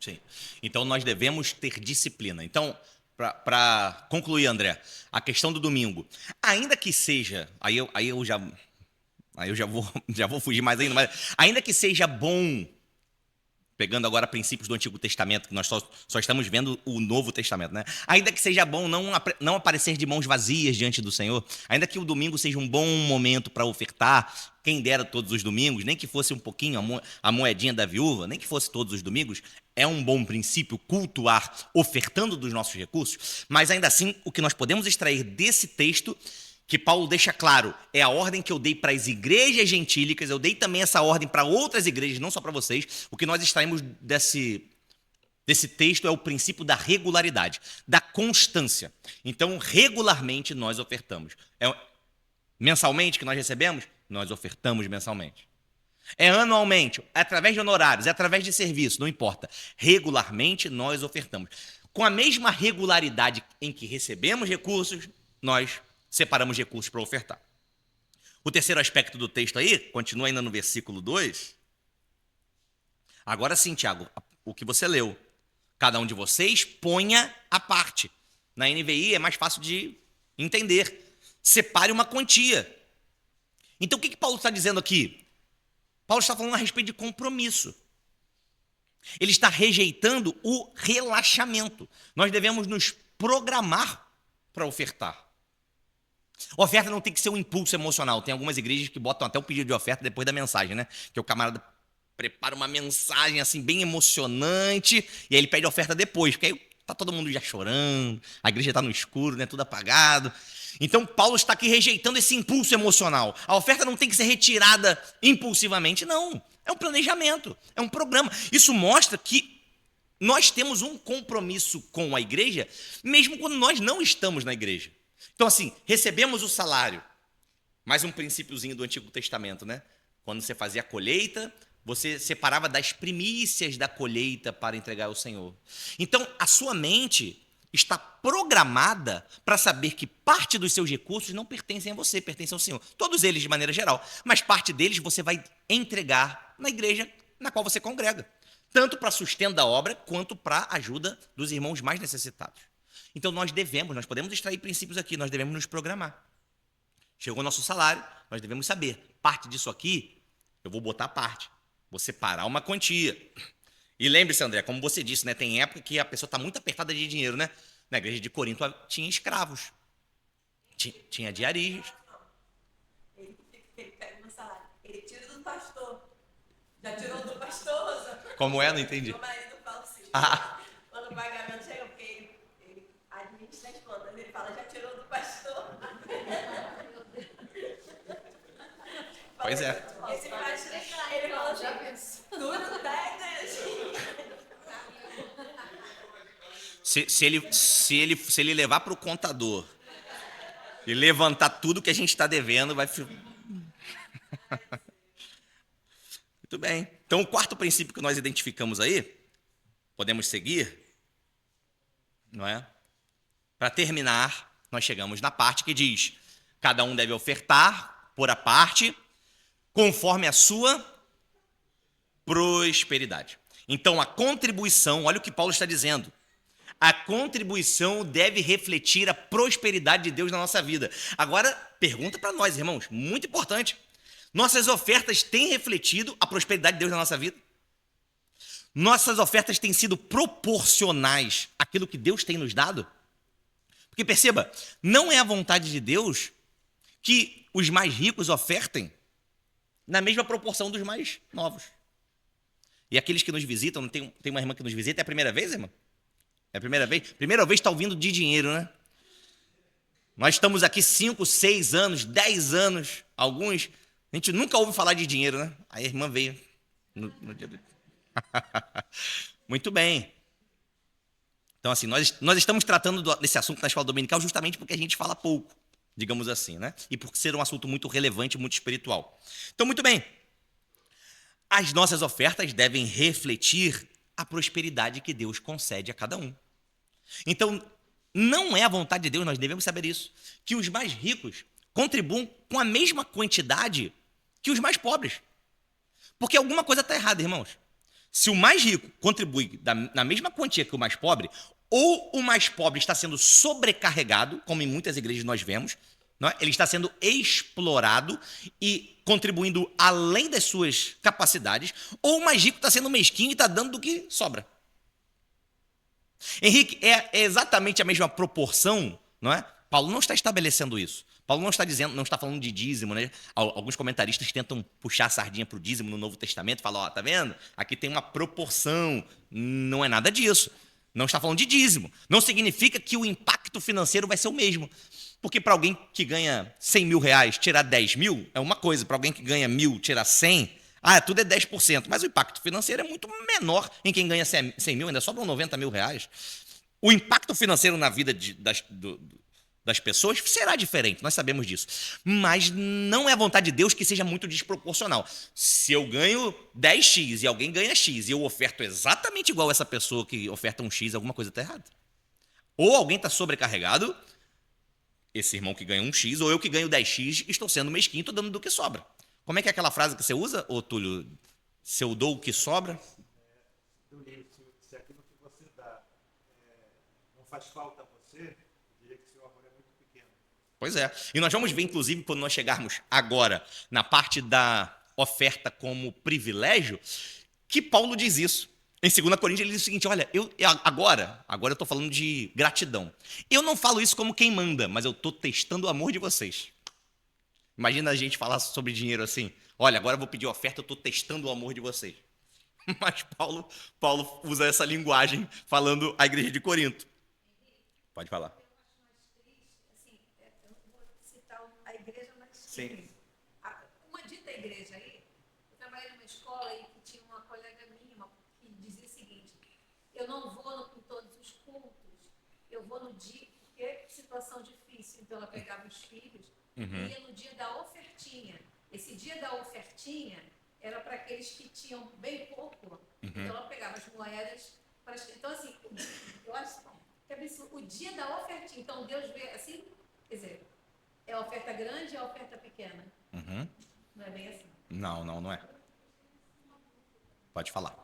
sim. Então nós devemos ter disciplina. Então, para concluir, André, a questão do domingo, ainda que seja, aí eu já vou fugir mais ainda, mas ainda que seja bom, pegando agora princípios do Antigo Testamento, que nós só estamos vendo o Novo Testamento, né? Ainda que seja bom não aparecer de mãos vazias diante do Senhor, ainda que o domingo seja um bom momento para ofertar, quem dera todos os domingos, nem que fosse um pouquinho a moedinha da viúva, nem que fosse todos os domingos, é um bom princípio cultuar ofertando dos nossos recursos, mas ainda assim, o que nós podemos extrair desse texto, que Paulo deixa claro, é a ordem que eu dei para as igrejas gentílicas, eu dei também essa ordem para outras igrejas, não só para vocês. O que nós extraímos desse texto é o princípio da regularidade, da constância. Então, regularmente nós ofertamos. Mensalmente que nós recebemos, nós ofertamos mensalmente. É anualmente, é através de honorários, é através de serviço, não importa. Regularmente nós ofertamos. Com a mesma regularidade em que recebemos recursos, nós separamos recursos para ofertar. O terceiro aspecto do texto aí, continua ainda no versículo 2. Agora sim, Tiago, o que você leu. Cada um de vocês ponha a parte. Na NVI é mais fácil de entender. Separe uma quantia. Então o que Paulo está dizendo aqui? Paulo está falando a respeito de compromisso. Ele está rejeitando o relaxamento. Nós devemos nos programar para ofertar. Oferta não tem que ser um impulso emocional. Tem algumas igrejas que botam até o pedido de oferta depois da mensagem, né? Que o camarada prepara uma mensagem assim bem emocionante e aí ele pede oferta depois, porque aí tá todo mundo já chorando, a igreja está no escuro, né? Tudo apagado. Então Paulo está aqui rejeitando esse impulso emocional. A oferta não tem que ser retirada impulsivamente, não. É um planejamento, é um programa. Isso mostra que nós temos um compromisso com a igreja, mesmo quando nós não estamos na igreja. Então, assim, recebemos o salário. Mais um princípiozinho do Antigo Testamento, né? Quando você fazia a colheita, você separava das primícias da colheita para entregar ao Senhor. Então, a sua mente está programada para saber que parte dos seus recursos não pertencem a você, pertencem ao Senhor. Todos eles, de maneira geral. Mas parte deles você vai entregar na igreja na qual você congrega. Tanto para sustento da obra, quanto para a ajuda dos irmãos mais necessitados. Então nós podemos extrair princípios aqui, nós devemos nos programar. Chegou o nosso salário, nós devemos saber, parte disso aqui, eu vou botar parte, vou separar uma quantia. E lembre-se, André, como você disse, né, tem época que a pessoa está muito apertada de dinheiro, né? Na igreja de Corinto tinha escravos, tinha diaristas. Ele pega no salário, ele tira do pastor. Já tirou do pastor. Como é? Não entendi. Meu marido fala assim, quando o pagamento chega, porque ele administra as contas, ele fala, já tirou do pastor. Pois é. Esse pastor, ele fala assim, tudo tá Se ele levar para o contador e levantar tudo que a gente está devendo, vai... Muito bem. Então, o quarto princípio que nós identificamos aí, podemos seguir, não é? Para terminar, nós chegamos na parte que diz, cada um deve ofertar por a parte, conforme a sua prosperidade. Então, a contribuição, olha o que Paulo está dizendo, a contribuição deve refletir a prosperidade de Deus na nossa vida. Agora, pergunta para nós, irmãos, muito importante. Nossas ofertas têm refletido a prosperidade de Deus na nossa vida? Nossas ofertas têm sido proporcionais àquilo que Deus tem nos dado? Porque perceba, não é a vontade de Deus que os mais ricos ofertem na mesma proporção dos mais novos. E aqueles que nos visitam, tem uma irmã que nos visita, é a primeira vez, irmã? É a primeira vez? Primeira vez está ouvindo de dinheiro, né? Nós estamos aqui 5, 6 anos, 10 anos, alguns, a gente nunca ouve falar de dinheiro, né? Aí a irmã veio no dia do... Muito bem. Então, assim, nós estamos tratando desse assunto na escola dominical justamente porque a gente fala pouco, digamos assim, né? E por ser um assunto muito relevante, muito espiritual. Então, muito bem. As nossas ofertas devem refletir a prosperidade que Deus concede a cada um. Então, não é a vontade de Deus, nós devemos saber isso, que os mais ricos contribuam com a mesma quantidade que os mais pobres. Porque alguma coisa está errada, irmãos. Se o mais rico contribui na mesma quantia que o mais pobre, ou o mais pobre está sendo sobrecarregado, como em muitas igrejas nós vemos, não é? Ele está sendo explorado e contribuindo além das suas capacidades, ou o mais rico está sendo mesquinho e está dando do que sobra. Henrique, é exatamente a mesma proporção, não é? Paulo não está estabelecendo isso. Paulo não está dizendo, não está falando de dízimo, né? Alguns comentaristas tentam puxar a sardinha para o dízimo no Novo Testamento, falam, ó, tá vendo? Aqui tem uma proporção. Não é nada disso. Não está falando de dízimo. Não significa que o impacto financeiro vai ser o mesmo. Porque para alguém que ganha 100 mil reais, tirar 10 mil é uma coisa. Para alguém que ganha 1.000, tirar 100, tudo é 10%. Mas o impacto financeiro é muito menor em quem ganha 100 mil, ainda sobram 90 mil reais. O impacto financeiro na vida das pessoas será diferente, nós sabemos disso. Mas não é a vontade de Deus que seja muito desproporcional. Se eu ganho 10x e alguém ganha x e eu oferto exatamente igual essa pessoa que oferta um x, alguma coisa está errada. Ou alguém está sobrecarregado, esse irmão que ganha um x, ou eu que ganho 10x, estou sendo mesquinho, estou dando do que sobra. Como é que é aquela frase que você usa, ô Túlio? Se eu dou o que sobra? Se aquilo que você dá não faz falta a você, eu diria que seu amor é muito pequeno. Pois é. E nós vamos ver, inclusive, quando nós chegarmos agora na parte da oferta como privilégio, que Paulo diz isso. Em 2 Coríntios ele diz o seguinte, olha, agora eu estou falando de gratidão. Eu não falo isso como quem manda, mas eu estou testando o amor de vocês. Imagina a gente falar sobre dinheiro assim, olha, agora eu vou pedir oferta, eu estou testando o amor de vocês. Mas Paulo usa essa linguagem falando à igreja de Corinto. Pode falar. Assim, eu não vou citar a igreja, mas Sim. uma dita igreja aí, eu trabalhei numa escola aí que tinha uma colega minha que dizia o seguinte, eu não vou em todos os cultos, eu vou no dia, porque situação difícil, então ela pegava os filhos e ia no dia da ofertinha. Esse dia da ofertinha era para aqueles que tinham bem pouco, então ela pegava as moedas, então assim, eu acho que é absurdo. O dia da ofertinha, então Deus vê assim, quer dizer, é a oferta grande ou a oferta pequena? Não é bem assim. Não é. Pode falar.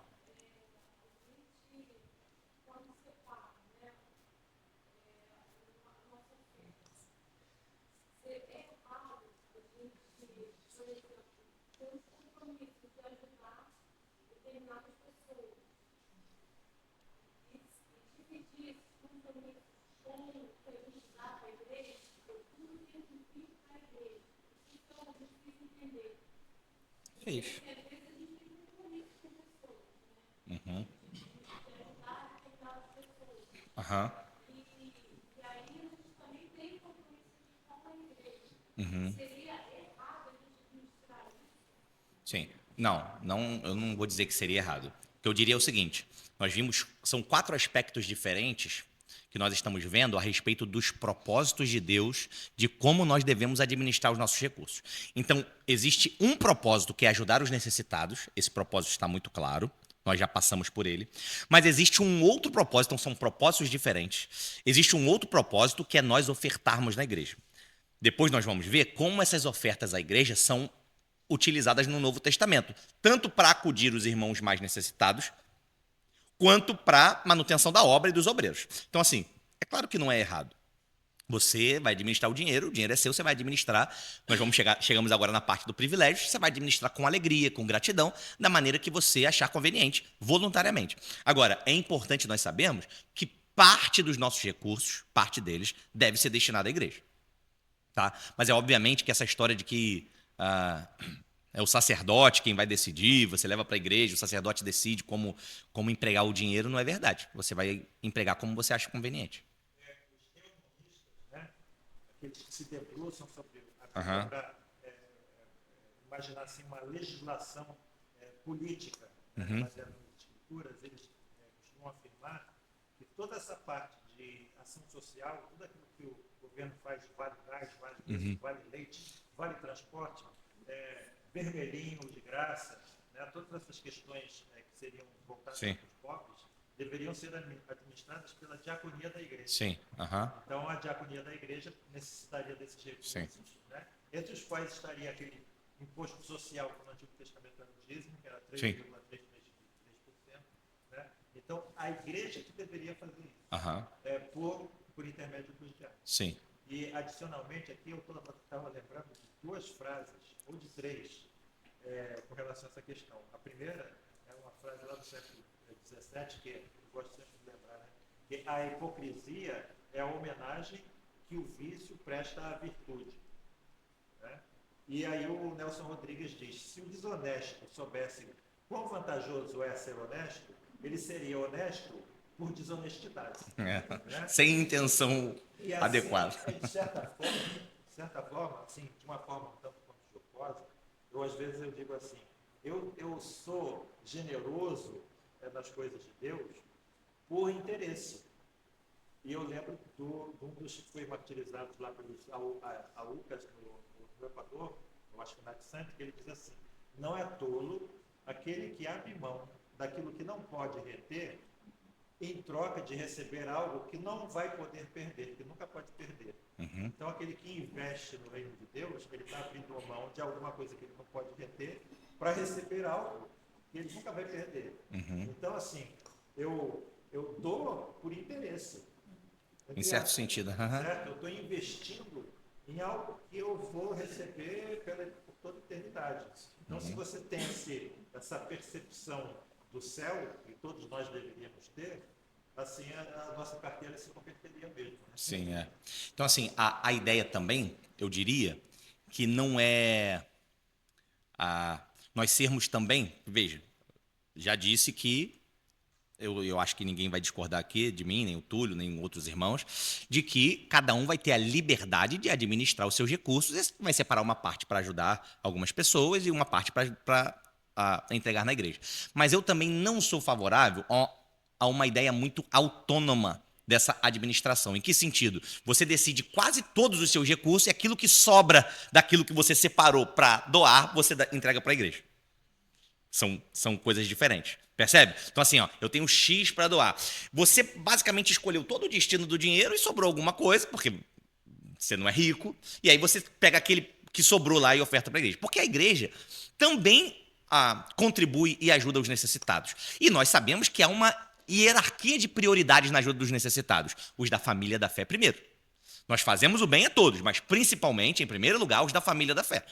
É isso. Aham. Sim. Não, eu não vou dizer que seria errado. O que eu diria é o seguinte, nós vimos, são 4 aspectos diferentes que nós estamos vendo a respeito dos propósitos de Deus, de como nós devemos administrar os nossos recursos. Então, existe um propósito que é ajudar os necessitados, esse propósito está muito claro, nós já passamos por ele, mas existe um outro propósito, então são propósitos diferentes, existe um outro propósito que é nós ofertarmos na igreja. Depois nós vamos ver como essas ofertas à igreja são utilizadas no Novo Testamento, tanto para acudir os irmãos mais necessitados, quanto para manutenção da obra e dos obreiros. Então, assim, é claro que não é errado. Você vai administrar o dinheiro é seu, você vai administrar. Nós chegamos agora na parte do privilégio, você vai administrar com alegria, com gratidão, da maneira que você achar conveniente, voluntariamente. Agora, é importante nós sabermos que parte dos nossos recursos, parte deles, deve ser destinada à igreja. Tá? Mas é obviamente que essa história de que é o sacerdote quem vai decidir, você leva para a igreja, o sacerdote decide como empregar o dinheiro, não é verdade. Você vai empregar como você acha conveniente. Aqueles que se debruçam sobre Aham. para imaginar assim, uma legislação política, Uhum. baseada nas escrituras, eles costumam afirmar que toda essa parte de ação social, tudo aquilo que o governo faz, vale gás, vale luz, vale leite, vale transporte, vermelhinho de graça, né, todas essas questões que seriam voltadas Sim. para os pobres, deveriam ser administradas pela diaconia da igreja. Sim. Aham. Então, a diaconia da igreja necessitaria desses recursos, né? Entre os quais estaria aquele imposto social que no Antigo Testamento era o dízimo, que era 3,33%. Né? Então, a igreja que deveria fazer isso, Aham. por intermédio dos diáconos. Sim. E, adicionalmente, aqui eu estava lembrando de duas frases, ou de três, com relação a essa questão. A primeira é uma frase lá do século XVII, que eu gosto sempre de lembrar, né? Que a hipocrisia é a homenagem que o vício presta à virtude. Né? E aí o Nelson Rodrigues diz, se o desonesto soubesse quão vantajoso é ser honesto, ele seria honesto por desonestidade. Né? Sem intenção E assim, adequada. de certa forma, assim, de uma forma um tanto quanto jocosa, às vezes eu digo assim, eu sou generoso nas coisas de Deus por interesse. E eu lembro de um dos que foi martirizado lá pelos Aucas no Equador, eu acho que na Sante, que ele diz assim, não é tolo aquele que abre mão daquilo que não pode reter em troca de receber algo que não vai poder perder, que nunca pode perder. Uhum. Então, aquele que investe no reino de Deus, ele está abrindo mão de alguma coisa que ele não pode reter para receber algo que ele nunca vai perder. Uhum. Então, assim, eu dou por interesse. Em certo sentido. Uhum. Certo? Eu estou investindo em algo que eu vou receber por toda a eternidade. Então, se você tem essa percepção do céu, que todos nós deveríamos ter, assim a nossa carteira se converteria mesmo. Né? Sim, é. Então, assim, a ideia também, eu diria, que não é nós sermos também, veja, já disse que, eu acho que ninguém vai discordar aqui de mim, nem o Túlio, nem outros irmãos, de que cada um vai ter a liberdade de administrar os seus recursos e vai separar uma parte para ajudar algumas pessoas e uma parte para entregar na igreja. Mas eu também não sou favorável a uma ideia muito autônoma dessa administração. Em que sentido? Você decide quase todos os seus recursos e aquilo que sobra daquilo que você separou para doar, você entrega para a igreja. São coisas diferentes. Percebe? Então, assim, eu tenho X para doar. Você basicamente escolheu todo o destino do dinheiro e sobrou alguma coisa, porque você não é rico, e aí você pega aquele que sobrou lá e oferta para a igreja. Porque a igreja também contribui e ajuda os necessitados. E nós sabemos que há uma hierarquia de prioridades na ajuda dos necessitados. Os da família da fé primeiro. Nós fazemos o bem a todos, mas principalmente, em primeiro lugar, os da família da fé.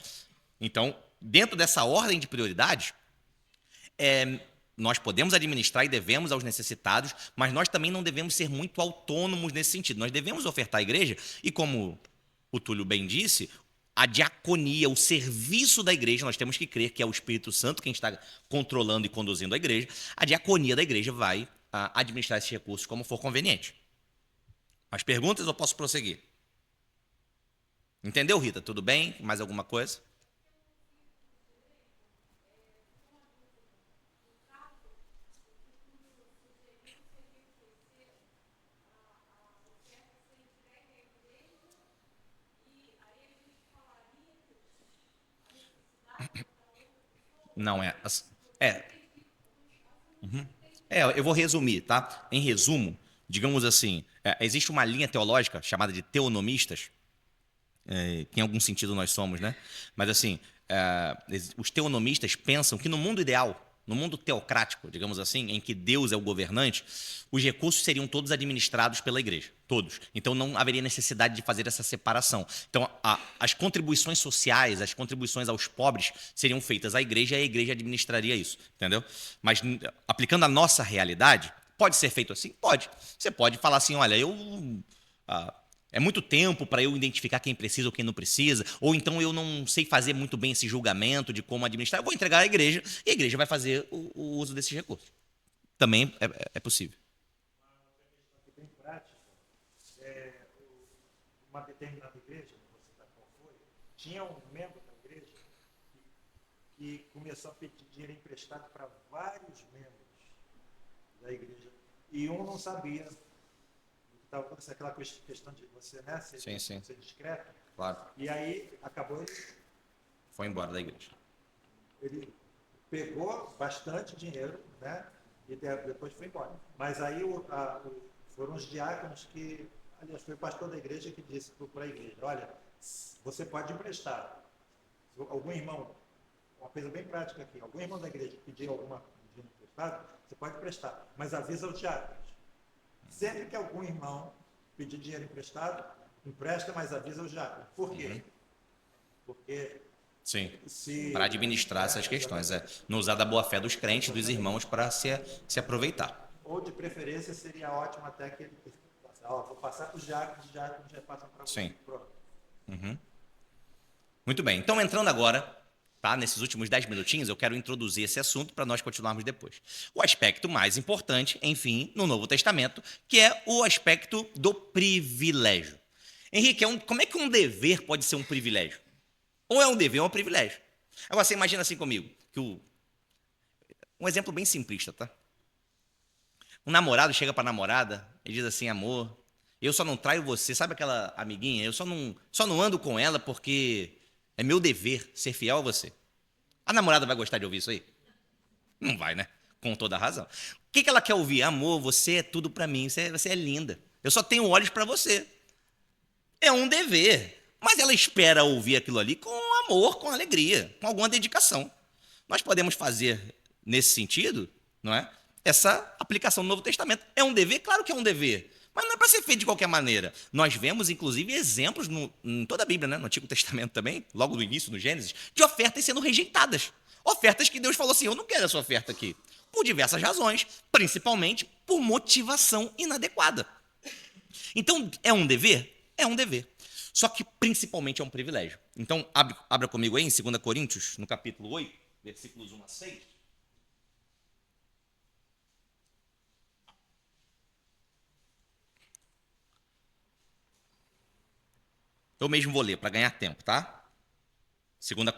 Então, dentro dessa ordem de prioridades, nós podemos administrar e devemos aos necessitados, mas nós também não devemos ser muito autônomos nesse sentido. Nós devemos ofertar à igreja e, como o Túlio bem disse, a diaconia, o serviço da igreja, nós temos que crer que é o Espírito Santo quem está controlando e conduzindo a igreja. A diaconia da igreja vai administrar esses recursos como for conveniente. Mais perguntas ou posso prosseguir? Entendeu, Rita? Tudo bem? Mais alguma coisa? Não é. Eu vou resumir, tá? Em resumo, digamos assim, existe uma linha teológica chamada de teonomistas, que em algum sentido nós somos, né? Mas assim, os teonomistas pensam que no mundo ideal, no mundo teocrático, digamos assim, em que Deus é o governante, os recursos seriam todos administrados pela igreja, todos. Então não haveria necessidade de fazer essa separação. Então as contribuições sociais, as contribuições aos pobres seriam feitas à igreja e a igreja administraria isso, entendeu? Mas aplicando a nossa realidade, pode ser feito assim? Pode. Você pode falar assim, olha, é muito tempo para eu identificar quem precisa ou quem não precisa, ou então eu não sei fazer muito bem esse julgamento de como administrar, eu vou entregar à igreja e a igreja vai fazer o uso desses recursos. Também é possível. Bem prática, uma determinada igreja, não vou citar qual foi, tinha um membro da igreja que começou a pedir dinheiro emprestado para vários membros da igreja e um não sabia. Estava acontecendo aquela questão de você, né, ser discreto. Claro. E aí acabou Foi embora da igreja. ele pegou bastante dinheiro, né, e depois foi embora. Mas aí foram os diáconos que, aliás, foi o pastor da igreja que disse para a igreja, olha, você pode emprestar. Algum irmão, uma coisa bem prática aqui, algum irmão da igreja pedir alguma dinheiro emprestado, você pode emprestar, mas avisa os diáconos. Sempre que algum irmão pedir dinheiro emprestado, empresta, mas avisa os diáconos. Por quê? Porque sim, para administrar essas questões, não usar da boa-fé dos crentes, dos irmãos, para se aproveitar. Ou, de preferência, seria ótimo até que ele vou passar para os diáconos já passam para você. Sim. Muito bem, então entrando agora, tá, nesses últimos 10 minutinhos, eu quero introduzir esse assunto para nós continuarmos depois. O aspecto mais importante, enfim, no Novo Testamento, que é o aspecto do privilégio. Henrique, como é que um dever pode ser um privilégio? Ou é um dever ou é um privilégio. Agora, você imagina assim comigo, que um exemplo bem simplista, tá? Um namorado chega para a namorada e diz assim, amor, eu só não traio você, sabe aquela amiguinha? Eu só não ando com ela porque é meu dever ser fiel a você. A namorada vai gostar de ouvir isso aí? Não vai, né? Com toda a razão. O que ela quer ouvir? Amor, você é tudo para mim, você é linda. Eu só tenho olhos para você. É um dever. Mas ela espera ouvir aquilo ali com amor, com alegria, com alguma dedicação. Nós podemos fazer, nesse sentido, não é? Essa aplicação do Novo Testamento. É um dever? Claro que é um dever. Mas não é para ser feito de qualquer maneira. Nós vemos, inclusive, exemplos em toda a Bíblia, né? No Antigo Testamento também, logo no início, no Gênesis, de ofertas sendo rejeitadas. Ofertas que Deus falou assim, eu não quero essa oferta aqui. Por diversas razões, principalmente por motivação inadequada. Então, é um dever? É um dever. Só que principalmente é um privilégio. Então, abra comigo aí em 2 Coríntios, no capítulo 8, versículos 1 a 6. Eu mesmo vou ler para ganhar tempo, tá?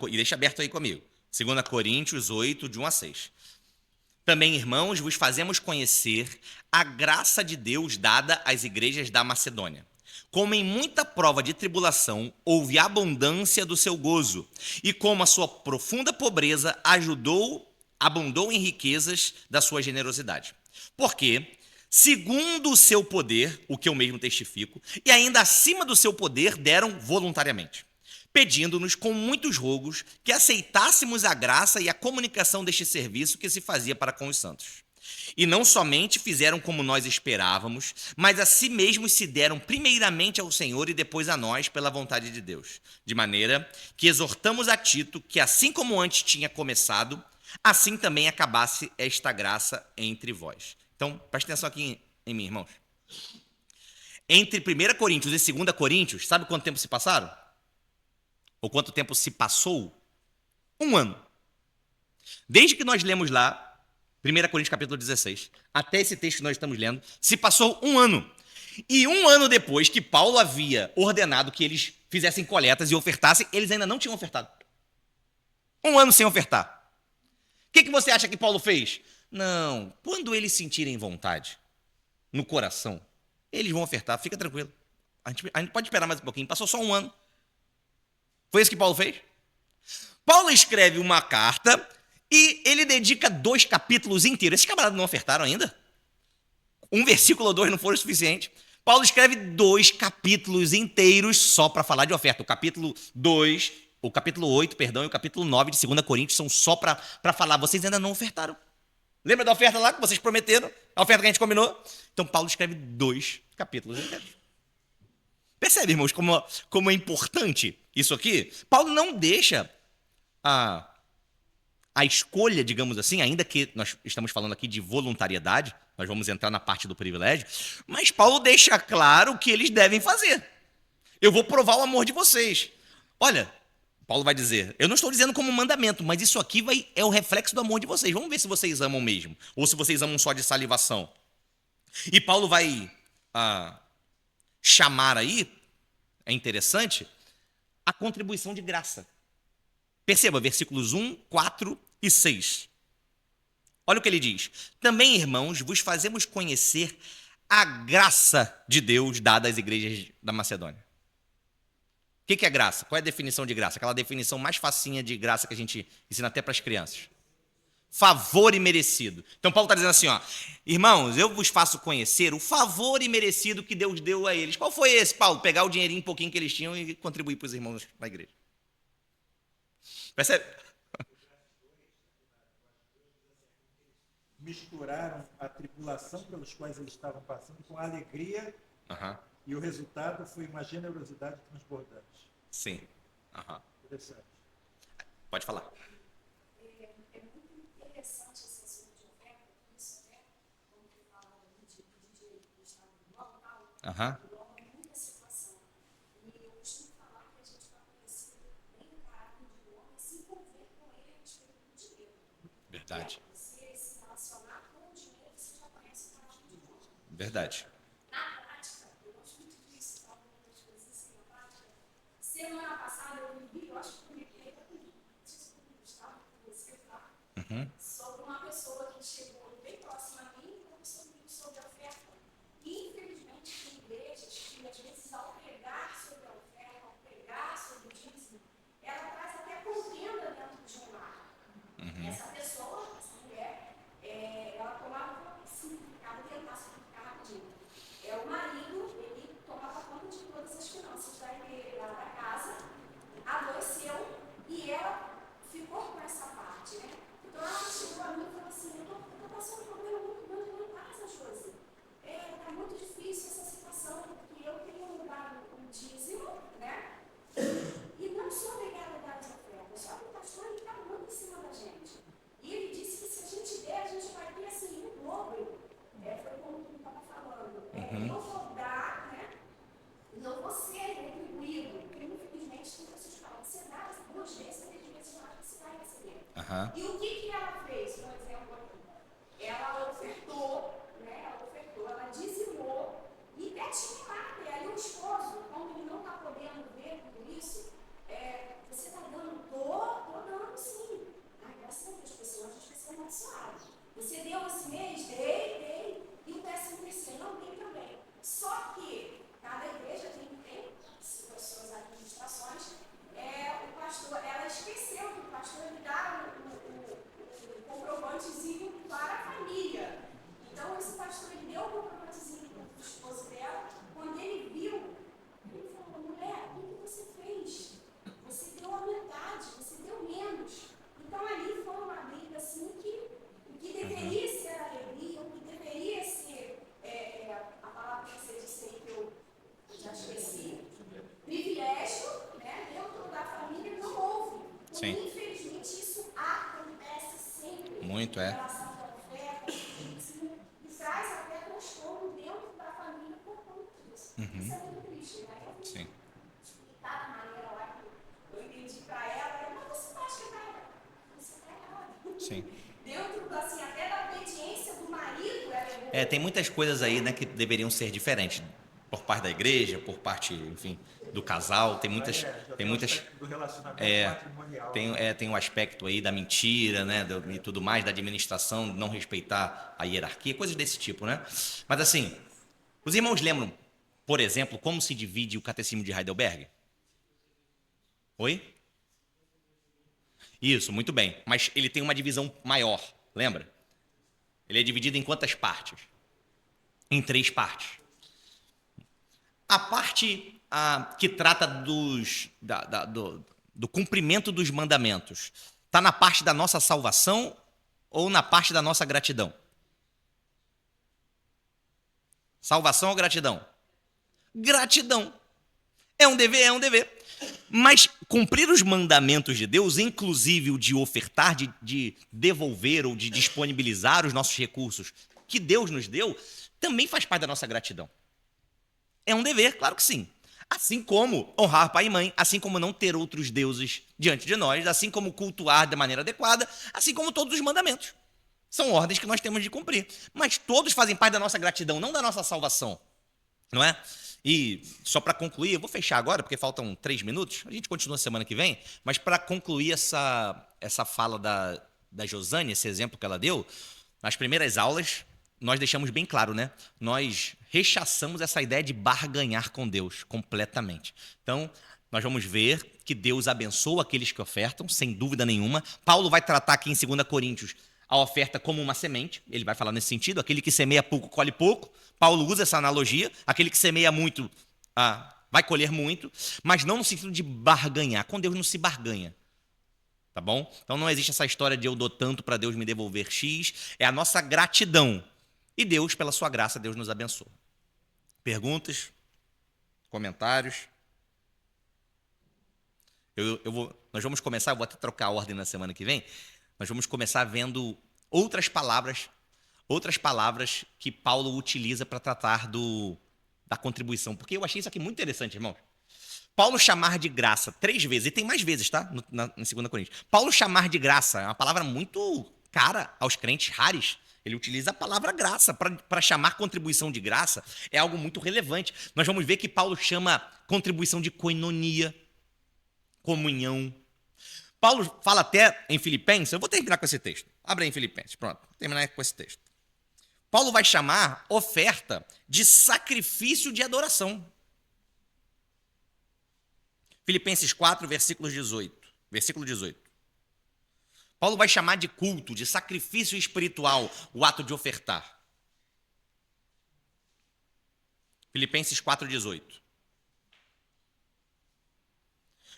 E deixa aberto aí comigo. 2 Coríntios 8, de 1 a 6. Também, irmãos, vos fazemos conhecer a graça de Deus dada às igrejas da Macedônia. Como em muita prova de tribulação houve abundância do seu gozo, e como a sua profunda pobreza abundou em riquezas da sua generosidade. Porque, segundo o seu poder, o que eu mesmo testifico, e ainda acima do seu poder, deram voluntariamente, pedindo-nos com muitos rogos que aceitássemos a graça e a comunicação deste serviço que se fazia para com os santos. E não somente fizeram como nós esperávamos, mas a si mesmos se deram primeiramente ao Senhor e depois a nós pela vontade de Deus. De maneira que exortamos a Tito que, assim como antes tinha começado, assim também acabasse esta graça entre vós. Então, preste atenção aqui em mim, irmãos. Entre 1 Coríntios e 2 Coríntios, sabe quanto tempo se passaram? Ou quanto tempo se passou? 1 ano. Desde que nós lemos lá, 1 Coríntios capítulo 16, até esse texto que nós estamos lendo, se passou 1 ano. E 1 ano depois que Paulo havia ordenado que eles fizessem coletas e ofertassem, eles ainda não tinham ofertado. 1 ano sem ofertar. O que você acha que Paulo fez? Não, quando eles sentirem vontade, no coração, eles vão ofertar, fica tranquilo. A gente pode esperar mais um pouquinho, passou só 1 ano. Foi isso que Paulo fez? Paulo escreve uma carta e ele dedica 2 capítulos inteiros. Esses camaradas não ofertaram ainda? 1 versículo ou 2 não foram o suficiente. Paulo escreve 2 capítulos inteiros só para falar de oferta. O capítulo 2 o capítulo 8, perdão, e o capítulo 9 de 2 Coríntios são só para falar, vocês ainda não ofertaram. Lembra da oferta lá que vocês prometeram? A oferta que a gente combinou? Então Paulo escreve 2 capítulos inteiros. Percebe, irmãos, como é importante isso aqui? Paulo não deixa a escolha, digamos assim, ainda que nós estamos falando aqui de voluntariedade, nós vamos entrar na parte do privilégio, mas Paulo deixa claro o que eles devem fazer. Eu vou provar o amor de vocês. Olha, Paulo vai dizer, eu não estou dizendo como mandamento, mas isso aqui é o reflexo do amor de vocês. Vamos ver se vocês amam mesmo, ou se vocês amam só de salivação. E Paulo vai chamar aí, é interessante, a contribuição de graça. Perceba, versículos 1, 4 e 6. Olha o que ele diz. Também, irmãos, vos fazemos conhecer a graça de Deus dada às igrejas da Macedônia. O que é graça? Qual é a definição de graça? Aquela definição mais facinha de graça que a gente ensina até para as crianças. Favor imerecido. Então Paulo está dizendo assim, ó, irmãos, eu vos faço conhecer o favor imerecido que Deus deu a eles. Qual foi esse, Paulo? Pegar o dinheirinho um pouquinho que eles tinham e contribuir para os irmãos da igreja. Percebe? Misturaram a tribulação pelos quais eles estavam passando com a alegria, e o resultado foi uma generosidade transbordante. Sim. Interessante. Pode falar. É muito interessante esse assunto de oferta, isso, né? Como que fala de dinheiro do Estado do Paulo, engloba muita situação. E eu costumo falar que a gente vai conhecer bem o caráter do homem, se envolver com ele a respeito do dinheiro. Verdade. Você se relacionar com o dinheiro, você já conhece o caráter do homem. Verdade. Na prática, eu gosto muito disso, tá? Muitas coisas assim, na prática. Semana passada eu vivi, eu acho que eu publiquei até com Gustavo, com você, tá? Sobre uma pessoa que chegou bem próxima a mim e começou comigo sobre a oferta. E, infelizmente, tem igrejas que, às vezes, ao pregar sobre a oferta, ao pregar sobre o dízimo, ela traz até contenda dentro de um lar. Essa pessoa, essa mulher, ela tomava significado, tentar simplificar rapidinho. O marido, ele tomava conta de todas as finanças da casa, adoeceu e ela ficou com essa parte, né? Então ela chegou a mim e falou assim, eu tô passando um problema muito grande lá em casa, Josi. Tá muito difícil essa situação, porque eu tenho dado um dízimo, né? E não sou obrigada a dar as ofertas, só que o pastor ele está muito em cima da gente. E ele disse que se a gente der, a gente vai ter assim um dobro. Foi como tu estava falando. Eu vou dar, né? Não vou ser retribuído. Porque, infelizmente, tem pessoas que falam, você dá 2 vezes, 3 vezes mais, você vai receber. E o que ela fez, por exemplo, aqui? Ela ofertou, né? Ela dizimou e até tinha lá. E aí o esposo, como ele não está podendo ver tudo isso, você está dando? Tô dando sim. Graças a Deus, pessoas, a gente vai ser abençoados. Você deu esse mês? Dei. E o 13º não tem também. Só que cada igreja tem suas administrações. O pastor, ela esqueceu que o pastor lhe dá o comprovantezinho para a família. Então, esse pastor ele deu o comprovantezinho para o esposo dela. Quando ele viu, ele falou, mulher, o que você fez? Você deu a metade, você deu menos. Então, ali foi uma briga assim que o que deveria ser alegria, o que deveria ser a palavra que você disse aí que eu já esqueci, privilégio, né? Dentro da família não houve. Então, infelizmente, isso acontece sempre. Muito, em relação à oferta, e traz até transtorno dentro da família por conta disso. Isso é muito triste, né? Sim. Explicar da maneira lá que eu entendi para ela, mas você acha que você está errado. Sim. Dentro, assim, até da obediência do marido, Tem muitas coisas aí, né, que deveriam ser diferentes. Por parte da igreja, por parte, enfim, do casal. Tem muitas. Do relacionamento matrimonial. Tem um aspecto aí da mentira, né? E tudo mais, da administração, não respeitar a hierarquia, coisas desse tipo, né? Mas assim, os irmãos lembram, por exemplo, como se divide o catecismo de Heidelberg? Oi? Isso, muito bem. Mas ele tem uma divisão maior, lembra? Ele é dividido em quantas partes? Em 3 partes. A parte que trata do cumprimento dos mandamentos, está na parte da nossa salvação ou na parte da nossa gratidão? Salvação ou gratidão? Gratidão. É um dever, é um dever. Mas cumprir os mandamentos de Deus, inclusive o de ofertar, de devolver ou de disponibilizar os nossos recursos que Deus nos deu, também faz parte da nossa gratidão. É um dever, claro que sim. Assim como honrar pai e mãe, assim como não ter outros deuses diante de nós, assim como cultuar da maneira adequada, assim como todos os mandamentos. São ordens que nós temos de cumprir. Mas todos fazem parte da nossa gratidão, não da nossa salvação. Não é? E só para concluir, eu vou fechar agora, porque faltam 3 minutos, a gente continua semana que vem, mas para concluir essa fala da Josane, esse exemplo que ela deu, nas primeiras aulas, nós deixamos bem claro, né? Nós rechaçamos essa ideia de barganhar com Deus completamente. Então, nós vamos ver que Deus abençoa aqueles que ofertam, sem dúvida nenhuma. Paulo vai tratar aqui em 2 Coríntios a oferta como uma semente, ele vai falar nesse sentido, aquele que semeia pouco, colhe pouco. Paulo usa essa analogia, aquele que semeia muito vai colher muito, mas não no sentido de barganhar. Com Deus não se barganha, tá bom? Então não existe essa história de eu dou tanto para Deus me devolver X, é a nossa gratidão. E Deus, pela sua graça, Deus nos abençoa. Perguntas? Comentários? Nós vamos começar, eu vou até trocar a ordem na semana que vem, nós vamos começar vendo outras palavras que Paulo utiliza para tratar da contribuição. Porque eu achei isso aqui muito interessante, irmão. Paulo chamar de graça 3 vezes, e tem mais vezes, tá? Em 2 Coríntios. Paulo chamar de graça é uma palavra muito cara aos crentes rares. Ele utiliza a palavra graça para chamar contribuição de graça. É algo muito relevante. Nós vamos ver que Paulo chama contribuição de koinonia, comunhão. Paulo fala até em Filipenses, eu vou terminar com esse texto. Abre aí em Filipenses, pronto, vou terminar com esse texto. Paulo vai chamar oferta de sacrifício de adoração. Filipenses 4, versículo 18. Paulo vai chamar de culto, de sacrifício espiritual, o ato de ofertar. Filipenses 4, 18.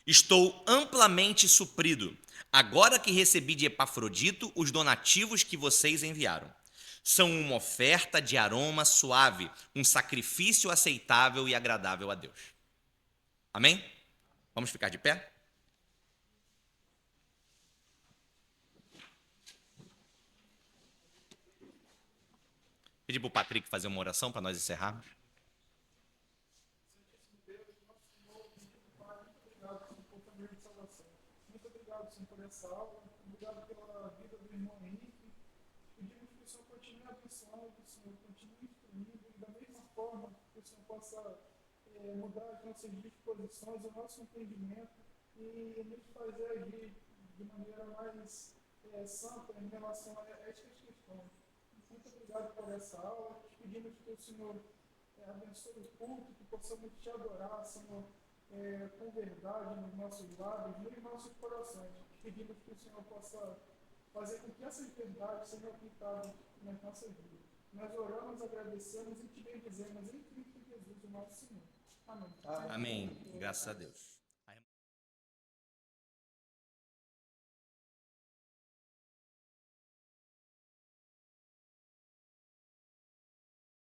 Estou amplamente suprido, agora que recebi de Epafrodito os donativos que vocês enviaram. São uma oferta de aroma suave, um sacrifício aceitável e agradável a Deus. Amém? Vamos ficar de pé? Pedir para o Patrick fazer uma oração para nós encerrarmos. Muito obrigado, Senhor, por essa aula. Obrigado pela vida do irmão Henrique. Pedimos que o Senhor continue abençoando, que o Senhor continue instruindo, e da mesma forma que o Senhor possa mudar as nossas disposições, o nosso entendimento e nos fazer agir de maneira mais santa em relação a estas questões. Muito obrigado por essa aula. Pedimos que o Senhor abençoe o culto, que possamos te adorar, Senhor, com verdade nos nossos lábios, nos nossos corações. Pedimos que o Senhor possa fazer com que essas verdades sejam aplicadas nas nossas vidas. Nós oramos, agradecemos e te bendizemos em Cristo Jesus, o nosso Senhor. Amém. Amém. Graças a Deus.